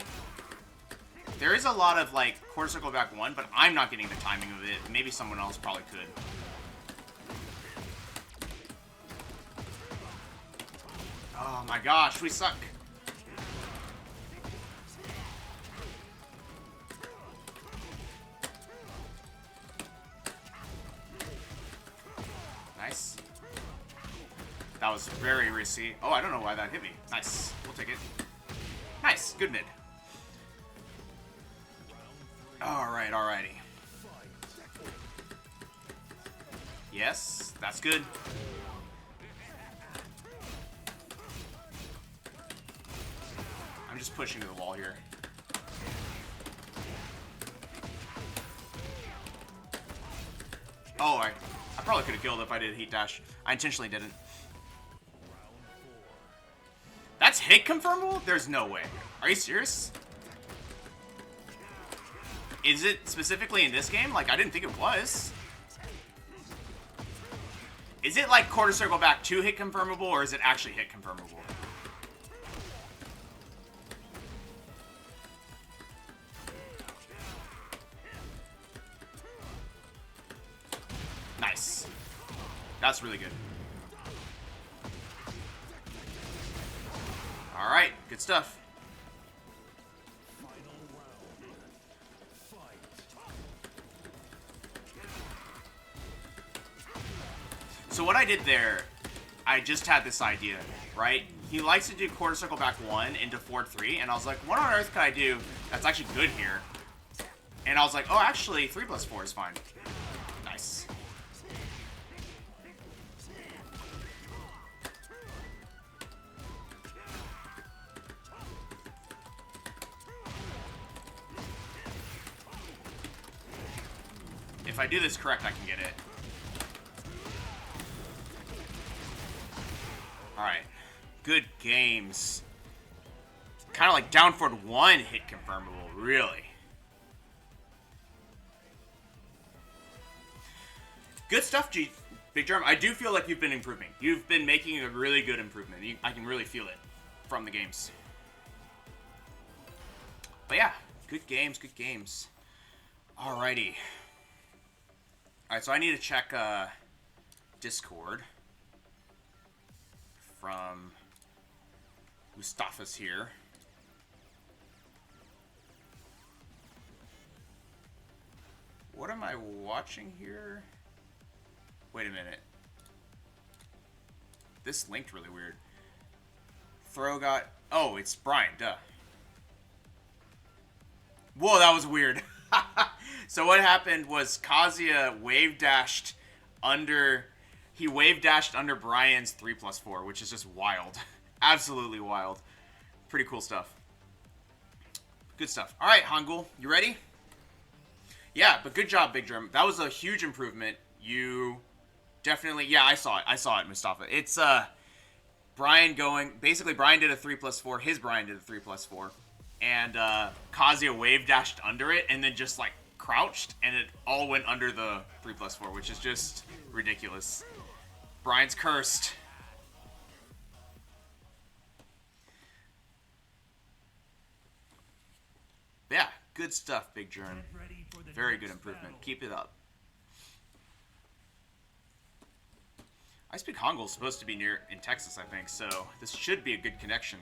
There is a lot of, like, quarter circle back 1, but I'm not getting the timing of it. Maybe someone else probably could. Oh my gosh, we suck. Nice. That was very risky. Oh, I don't know why that hit me. Nice. We'll take it. Nice. Good mid. Alright, alrighty. Yes, that's good. I'm just pushing to the wall here. Oh, I probably could have killed if I did a heat dash. I intentionally didn't. That's hit confirmable? There's no way. Are you serious? Is it specifically in this game? Like, I didn't think it was. Is it like quarter circle back 2 hit confirmable, or is it actually hit confirmable? Nice. That's really good. Alright, good stuff. So what I did there, I just had this idea, right? He likes to do quarter circle back 1 into forward 3, and I was like, what on earth could I do that's actually good here? And I was like, oh, actually, 3+4 is fine. Nice. If I do this correct, I can get it. Alright. Good games. Kind of like down forward 1 hit confirmable, really. Good stuff, Big Germ. I do feel like you've been improving. You've been making a really good improvement. I can really feel it from the games. But yeah, good games, good games. Alrighty. Alright, so I need to check Discord from Mustafa's here. What am I watching here? Wait a minute. This linked really weird. Throw got... Oh, it's Bryan, duh. Whoa, that was weird. So what happened was Kazuya wave dashed under... He wave dashed under Bryan's 3+4, which is just wild. Absolutely wild. Pretty cool stuff. Good stuff. All right, Hangul, you ready? Yeah, but good job, Big Germ. That was a huge improvement. You definitely... Yeah, I saw it, Mustafa. It's Bryan going... Basically, Bryan did a 3+4. His Bryan did a 3+4. And Kazuya wave dashed under it and then just, like, crouched. And it all went under the 3+4, which is just ridiculous. Bryan's cursed. Yeah, good stuff, Big Germ. Very good improvement. Keep it up. I Speak Hangul is supposed to be near in Texas, I think, so this should be a good connection.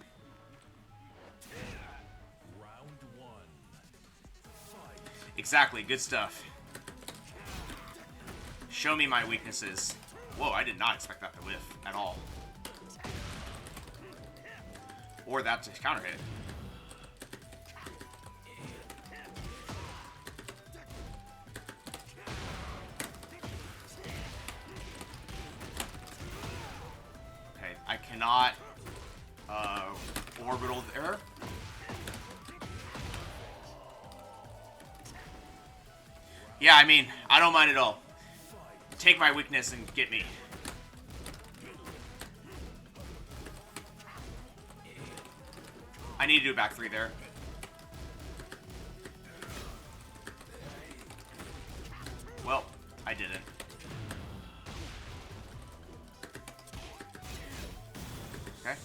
Round one. Fight. Exactly, good stuff. Show me my weaknesses. Whoa, I did not expect that to whiff at all. Or that to counter hit. Okay, I cannot orbital there. Yeah, I mean, I don't mind at all. Take my weakness and get me. I need to do a back three there. Well, I didn't. Okay.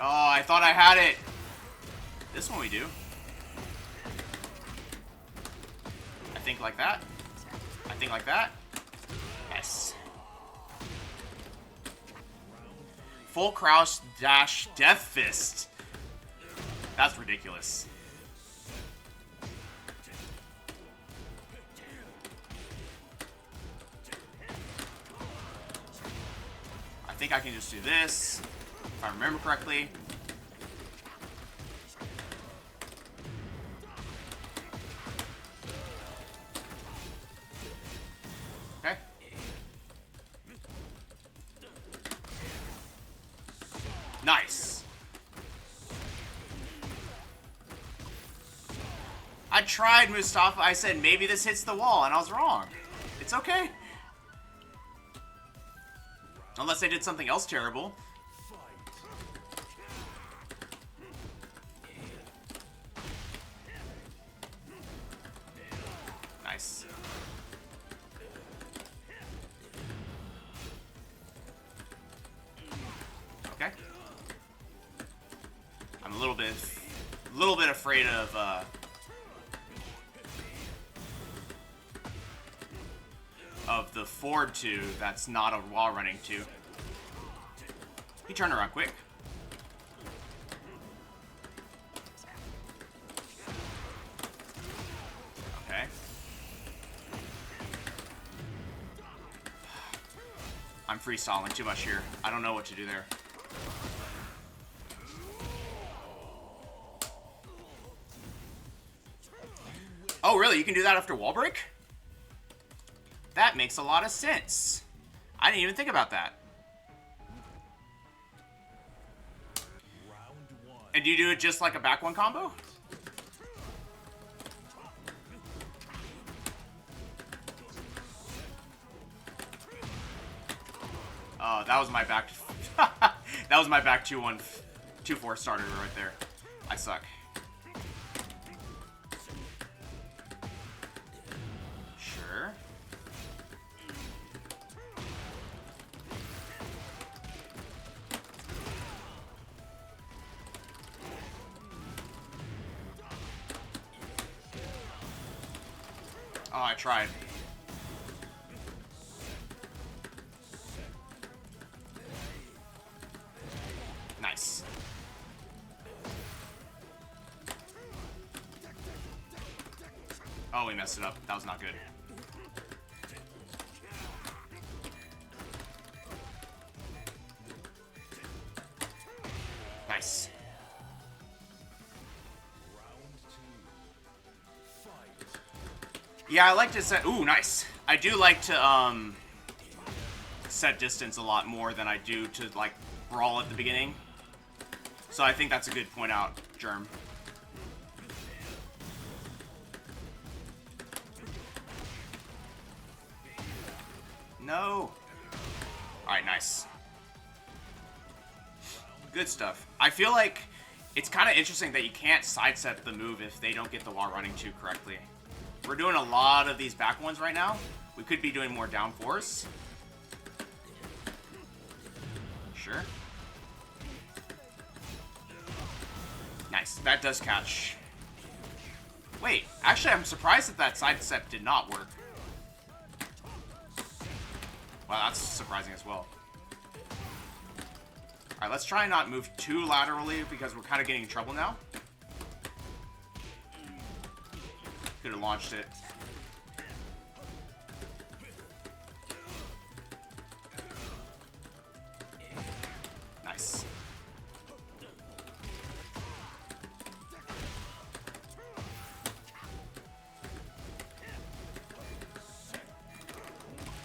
Oh, I thought I had it. This one we do. I think like that. I think like that. Yes. Full crouch dash death fist. That's ridiculous. I think I can just do this, if I remember correctly. Okay. Nice. I tried, Mustafa. I said maybe this hits the wall, and I was wrong. It's okay. Unless I did something else terrible. Nice. Okay. I'm a little bit afraid of the forward two that's not a wall running two. He turned around quick. Okay. I'm freestyling too much here. I don't know what to do there. Oh, really? You can do that after wall break? That makes a lot of sense. I didn't even think about that. And do you do it just like a back one combo? Oh, that was my back. That was my back 2-1, 2-4 starter right there. I suck. Sure. Oh, I tried. Nice. Oh, we messed it up. That was not good. Nice. Yeah, I like to set... Ooh, nice. I do like to, set distance a lot more than I do to, like, brawl at the beginning. So I think that's a good point out, Germ. No. Alright, nice. Good stuff. I feel like it's kind of interesting that you can't sidestep the move if they don't get the wall running too correctly. We're doing a lot of these back ones right now. We could be doing more down fours. Sure. Nice. That does catch. Wait, actually, I'm surprised that that sidestep did not work. Wow, that's surprising as well. Alright, let's try and not move too laterally because we're kind of getting in trouble now. Could have launched it. Nice.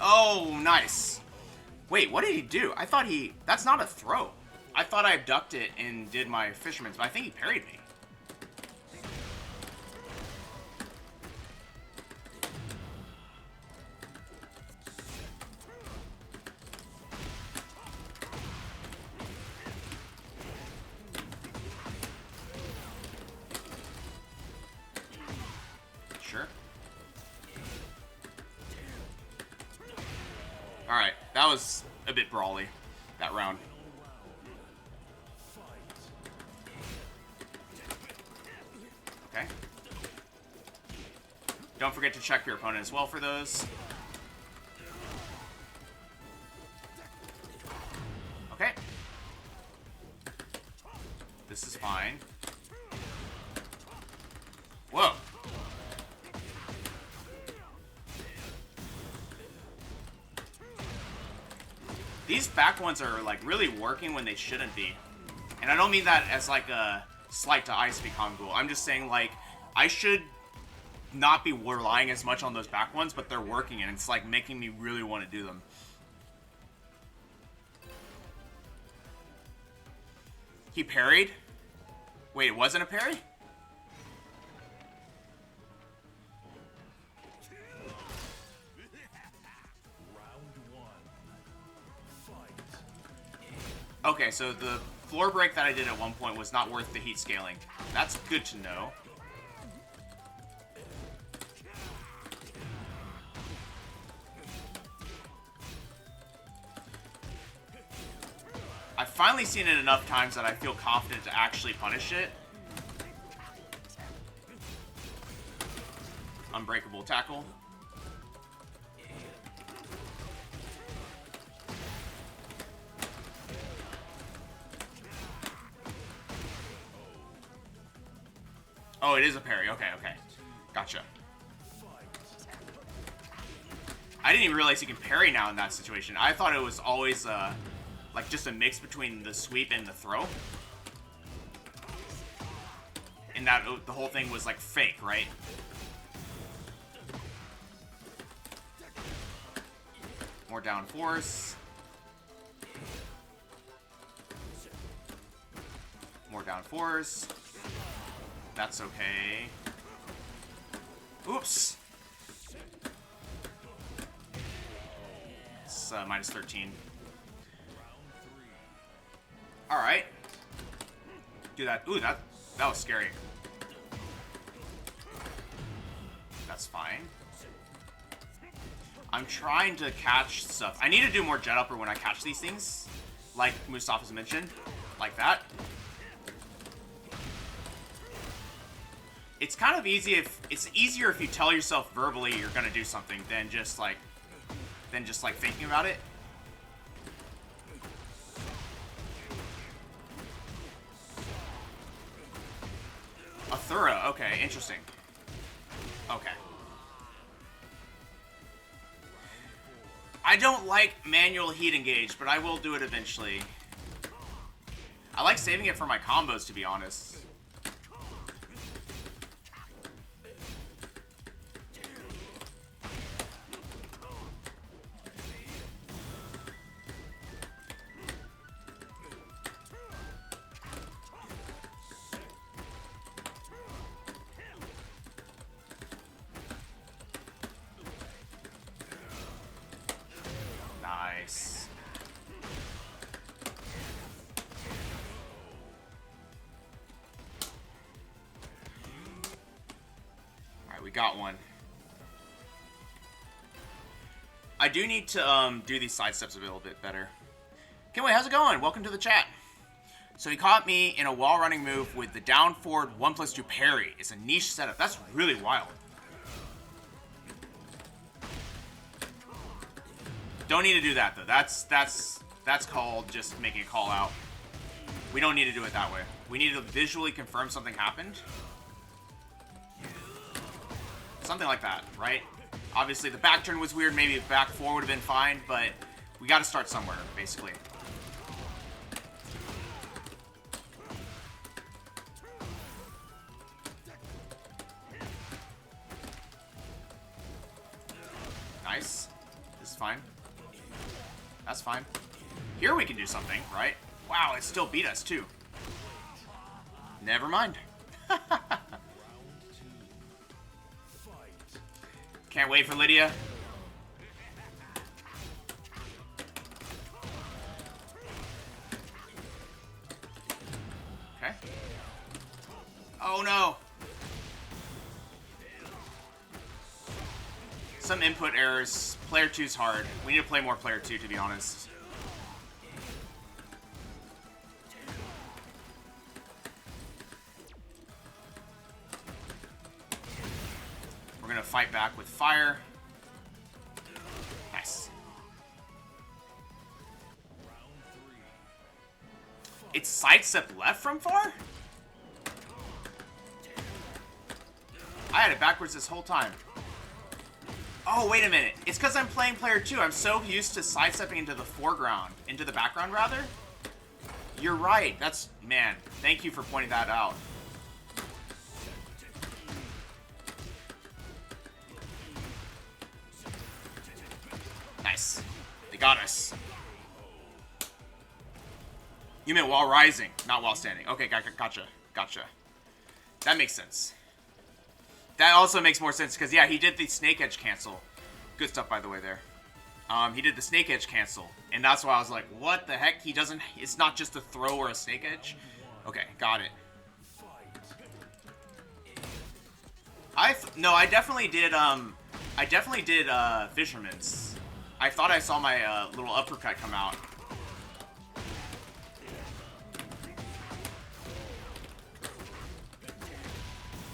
Oh, nice. Wait, what did he do? I thought he... That's not a throw. I thought I abducted it and did my fisherman's, but I think he parried me. Sure. Alright, that was a bit brawly, that round. Okay. Don't forget to check your opponent as well for those. Okay. This is fine. Whoa. These back ones are like really working when they shouldn't be. And I don't mean that as like a slight to Ice Kongul. I'm just saying like I should not be relying as much on those back ones, but they're working and it's like making me really want to do them. He parried? Wait, it wasn't a parry? Okay, so the floor break that I did at one point was not worth the heat scaling. That's good to know. I've finally seen it enough times that I feel confident to actually punish it. Unbreakable tackle. Oh, it is a parry. Okay, okay. Gotcha. I didn't even realize you can parry now in that situation. I thought it was always, like, just a mix between the sweep and the throw. And that the whole thing was, like, fake, right? More down force. More down force. That's okay. Oops. It's minus 13. Alright. Do that. Ooh, that was scary. That's fine. I'm trying to catch stuff. I need to do more jet upper when I catch these things. Like Mustafa's mentioned. Like that. It's kind of easy if it's easier if you tell yourself verbally you're gonna do something than just like thinking about it. A thorough, okay, interesting. Okay. I don't like manual heat engage, but I will do it eventually. I like saving it for my combos, to be honest. we got one. I do need to do these side steps a little bit better. Kenway, how's it going? Welcome to the chat. So he caught me in a wall running move with the down forward 1+2 parry. It's a niche setup. That's really wild. Don't need to do that though. That's called just making a call out. We don't need to do it that way. We need to visually confirm something happened. Something like that, right? Obviously the back turn was weird. Maybe back four would have been fine, but we got to start somewhere, basically. Nice. This is fine. That's fine. Here we can do something, right? Wow, it still beat us, too. Never mind. Can't wait for Lydia. Okay. Oh, no. Some input errors. Player 2's hard. We need to play more player 2, to be honest. We're gonna fight back with fire. Nice. It's sidestep left from far? I had it backwards this whole time. Oh, wait a minute. It's because I'm playing player 2. I'm so used to sidestepping into the foreground. Into the background, rather. You're right. That's... Man, thank you for pointing that out. Nice. They got us. You meant while rising, not while standing. Okay, gotcha. Gotcha. That makes sense. That also makes more sense, because, yeah, he did the snake edge cancel. Good stuff, by the way, there. He did the snake edge cancel, and that's why I was like, what the heck? He doesn't... It's not just a throw or a snake edge? Okay, got it. No, I definitely did Fisherman's. I thought I saw my little uppercut come out.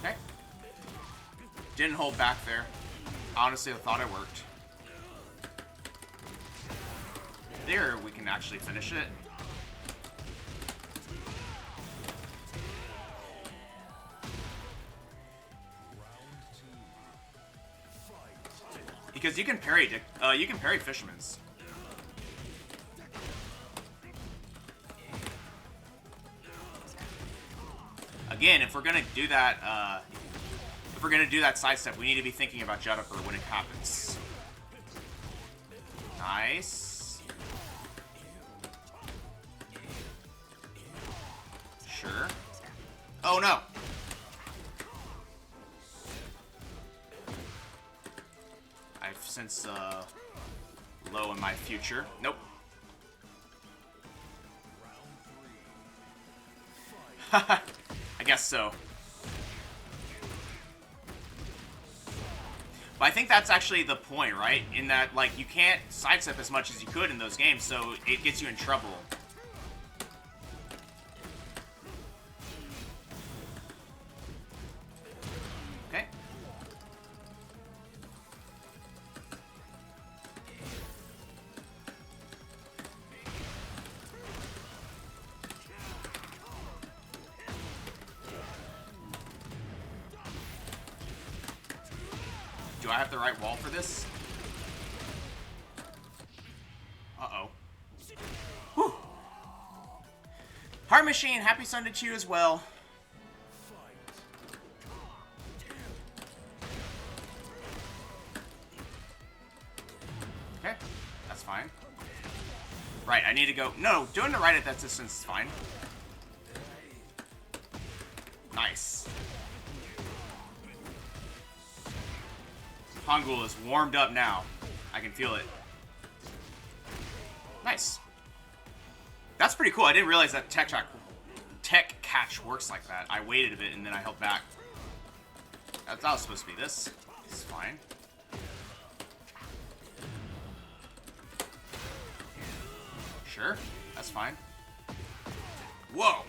Okay. Didn't hold back there. Honestly, I thought it worked. There, we can actually finish it. Because you can parry Fisherman's. Again, if we're gonna do that, sidestep, we need to be thinking about Judipper when it happens. Nice. Sure. Oh no. I've since low in my future. Nope. I guess so. But I think that's actually the point, right? In that, like, you can't sidestep as much as you could in those games, so it gets you in trouble. Okay. Do I have the right wall for this? Uh-oh. Whew. Heart Machine, happy Sunday to you as well. Okay, that's fine. Right, I need to go... No, doing the right at that distance is fine. Nice. Hangul is warmed up now. I can feel it. Nice. That's pretty cool. I didn't realize that tech catch works like that. I waited a bit and then I held back. That was supposed to be this. It's fine. Sure, that's fine. Whoa!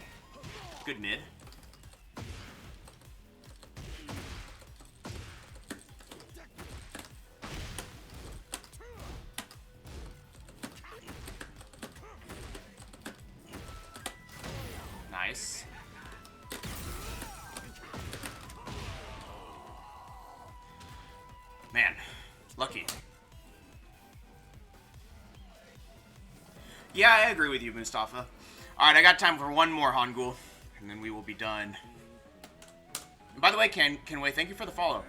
Good mid. Nice. Man, lucky. Yeah, I agree with you, Mustafa. Alright, I got time for one more Hangul, and then we will be done. And by the way, Kenway, thank you for the follow.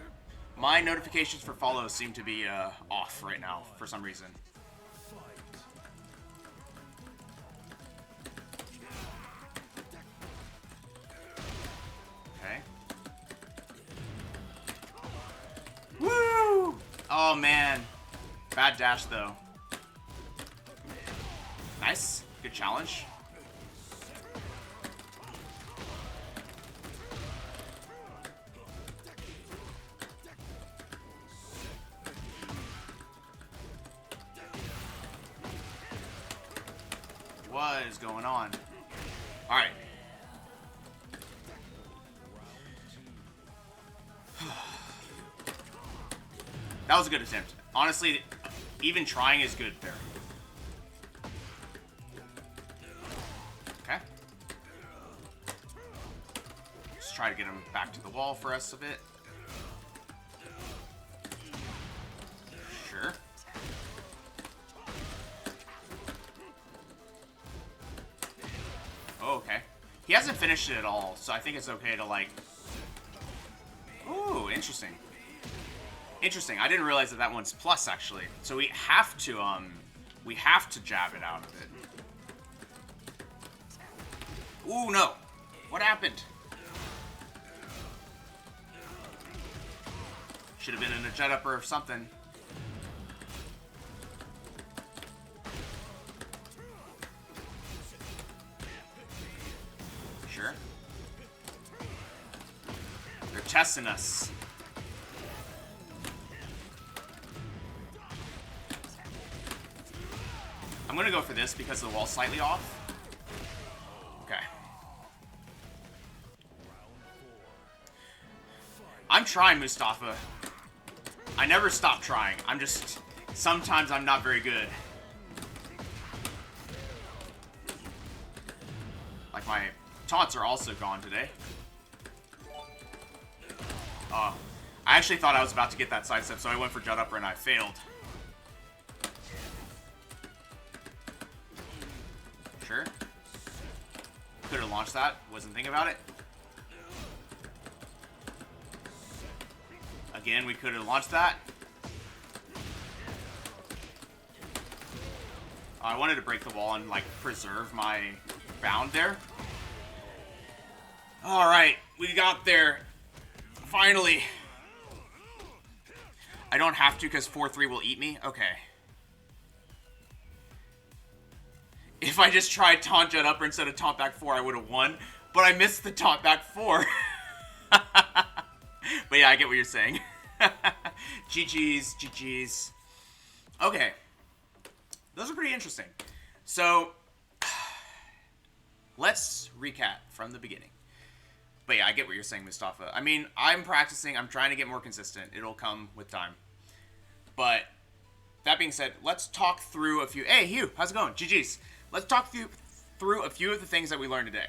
My notifications for follows seem to be off right now for some reason. Okay. Woo! Oh, man. Bad dash, though. Nice. Good challenge. What is going on? All right. That was a good attempt. Honestly, even trying is good there. Okay. Just try to get him back to the wall for us a bit. Sure. Oh, okay. He hasn't finished it at all, so I think it's okay to, like... Ooh, interesting. Interesting. I didn't realize that that one's plus, actually. So we have to jab it out of it. Ooh, no. What happened? Should have been in a jet upper or something. Sure. They're testing us. I'm gonna go for this because the wall's slightly off. Okay. I'm trying, Mustafa. I never stop trying. I'm just... Sometimes I'm not very good. Like, my taunts are also gone today. I actually thought I was about to get that sidestep, so I went for jet upper and I failed. Sure. Could have launched that. Wasn't thinking about it. Again, we could have launched that. I wanted to break the wall and, like, preserve my bound there. Alright, we got there. Finally. I don't have to because 4-3 will eat me? Okay. If I just tried taunt jet upper instead of taunt back 4, I would have won. But I missed the taunt back 4. But yeah, I get what you're saying. GG's, GG's. Okay. Those are pretty interesting. So, let's recap from the beginning. But yeah, I get what you're saying, Mustafa. I mean, I'm practicing. I'm trying to get more consistent. It'll come with time. But, that being said, let's talk through a few... Hey, Hugh, how's it going? GG's. Let's talk through a few of the things that we learned today.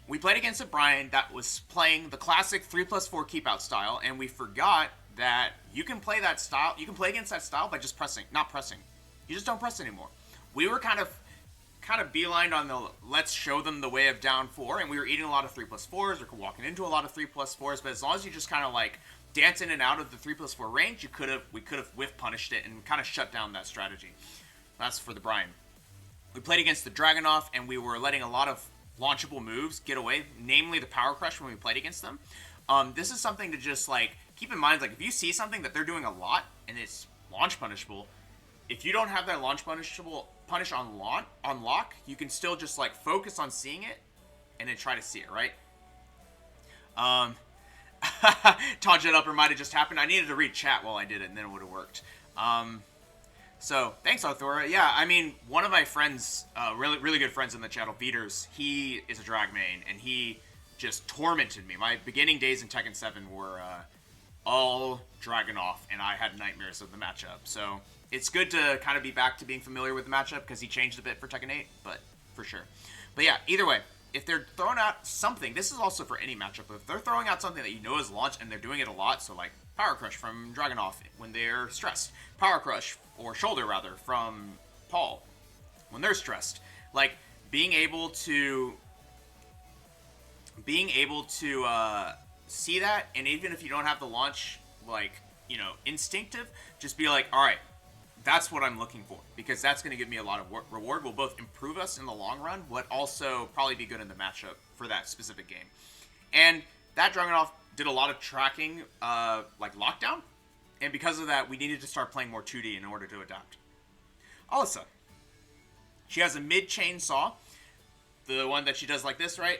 We played against a Bryan that was playing the classic 3+4 keep-out style, and we forgot that you can play that style... You can play against that style by just pressing. Not pressing. You just don't press anymore. We were kind of beelined on the let's show them the way of down 4, and we were eating a lot of 3+4s, or walking into a lot of 3+4s, but as long as you just kind of like dance in and out of the 3+4 range, we could have whiff punished it and kind of shut down that strategy. That's for the Bryan. We played against the Dragunov, and we were letting a lot of launchable moves get away, namely the Power Crush when we played against them. This is something to just like keep in mind. Like if you see something that they're doing a lot and it's launch punishable, if you don't have that launch punish on lock, you can still just like focus on seeing it and then try to see it, right? Dodge it up or might have just happened. I needed to read chat while I did it, and then it would have worked. So, thanks, Arthur. Yeah, I mean, one of my friends, really good friends in the channel, Beaters, he is a drag main, and he just tormented me. My beginning days in Tekken 7 were all Dragunov, and I had nightmares of the matchup. So, it's good to kind of be back to being familiar with the matchup, because he changed a bit for Tekken 8, but for sure. But yeah, either way, if they're throwing out something, this is also for any matchup, if they're throwing out something that you know is launch, and they're doing it a lot, so like Power Crush from Dragunov when they're stressed, Power Crush, or Shoulder rather, from Paul when they're stressed, like being able to see that, and even if you don't have the launch, like, you know, instinctive, just be like, all right, that's what I'm looking for, because that's going to give me a lot of reward. Will both improve us in the long run, but also probably be good in the matchup for that specific game. And that Dragunov did a lot of tracking, like lockdown, and because of that, we needed to start playing more 2D in order to adapt. Alyssa, she has a mid chainsaw, the one that she does like this, right?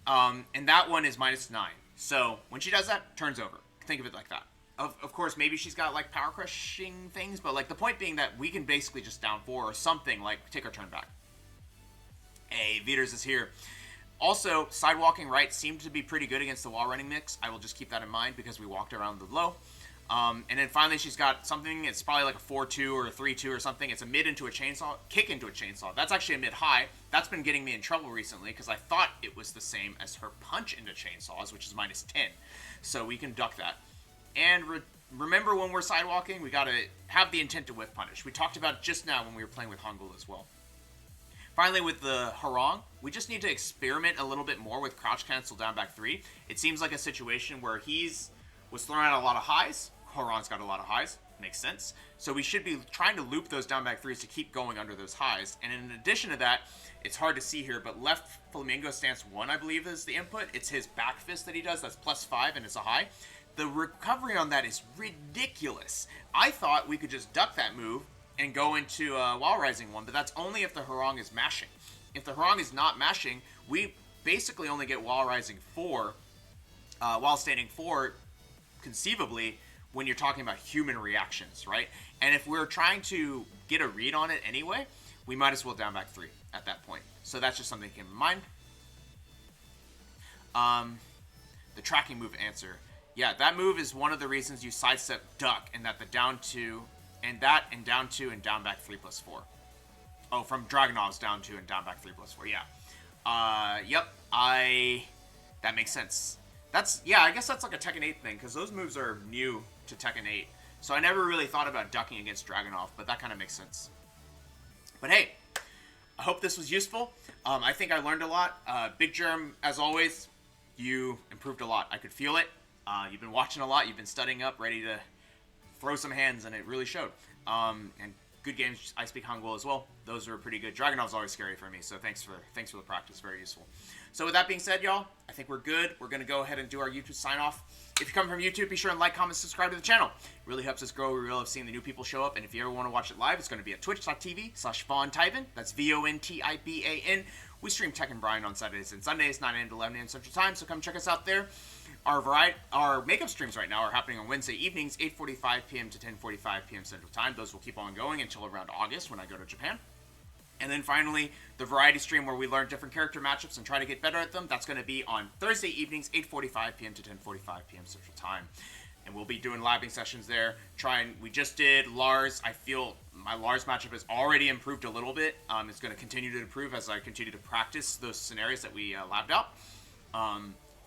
And that one is -9. So when she does that, turns over. Think of it like that. Of course, maybe she's got like power crushing things, but like the point being that we can basically just down 4 or something, like take our turn back. Hey, Viters is here. Also, sidewalking right seemed to be pretty good against the wall running mix. I will just keep that in mind because we walked around the low. And then finally she's got something, it's probably like a 4-2 or a 3-2 or something. It's a mid into a chainsaw, kick into a chainsaw. That's actually a mid-high. That's been getting me in trouble recently because I thought it was the same as her punch into chainsaws, which is -10. So we can duck that. And remember, when we're sidewalking, we gotta have the intent to whiff punish. We talked about it just now when we were playing with Hangul as well. Finally, with the Harang, we just need to experiment a little bit more with crouch cancel down back 3. It seems like a situation where was throwing out a lot of highs. Harang's got a lot of highs. Makes sense. So we should be trying to loop those down back 3s to keep going under those highs. And in addition to that, it's hard to see here, but left flamingo stance 1, I believe, is the input. It's his back fist that he does. That's +5, and it's a high. The recovery on that is ridiculous. I thought we could just duck that move and go into a wall rising one, but that's only if the Harang is mashing. If the Harang is not mashing, we basically only get wall rising 4, wall standing 4, conceivably, when you're talking about human reactions, right? And if we're trying to get a read on it anyway, we might as well down back 3 at that point. So that's just something to keep in mind. The tracking move answer. Yeah, that move is one of the reasons you sidestep duck, and that the down 2, and down 2 and down back 3 +4. Oh, from Dragunov's down 2 and down back 3 +4, yeah. Yep, that makes sense. Yeah, I guess that's like a Tekken 8 thing, because those moves are new to Tekken 8. So I never really thought about ducking against Dragunov, but that kind of makes sense. But hey, I hope this was useful. I think I learned a lot. Big Germ, as always, you improved a lot. I could feel it. You've been watching a lot. You've been studying up, ready to throw some hands, and it really showed. And good games. I speak Hangul as well. Those were pretty good. Dragunov's always scary for me, so thanks for the practice. Very useful. So with that being said, y'all, I think we're good. We're going to go ahead and do our YouTube sign-off. If you come from YouTube, be sure and like, comment, subscribe to the channel. It really helps us grow. We really love seeing the new people show up. And if you ever want to watch it live, it's going to be at twitch.tv/VonTiban. That's VONTIBAN. We stream Tekken and Bryan on Saturdays and Sundays, 9 a.m. to 11 a.m. Central Time, so come check us out there. Our makeup streams right now are happening on Wednesday evenings, 8:45 p.m. to 10:45 p.m. Central Time. Those will keep on going until around August when I go to Japan. And then finally, the variety stream where we learn different character matchups and try to get better at them. That's going to be on Thursday evenings, 8:45 p.m. to 10:45 p.m. Central Time. And we'll be doing labbing sessions there. We just did Lars. I feel my Lars matchup has already improved a little bit. It's going to continue to improve as I continue to practice those scenarios that we labbed out.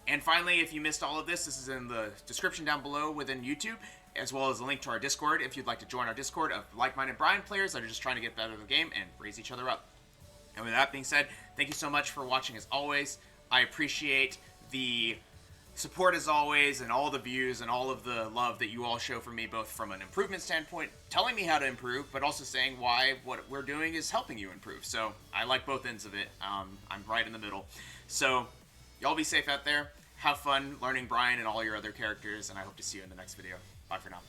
And finally, if you missed all of this is in the description down below within YouTube, as well as a link to our Discord if you'd like to join our Discord of like-minded Bryan players that are just trying to get better at the game and raise each other up. And with that being said, thank you so much for watching as always. I appreciate the support as always, and all the views and all of the love that you all show for me, both from an improvement standpoint, telling me how to improve, but also saying why what we're doing is helping you improve. So I like both ends of it. I'm right in the middle. So y'all be safe out there. Have fun learning Bryan and all your other characters, and I hope to see you in the next video. Bye for now.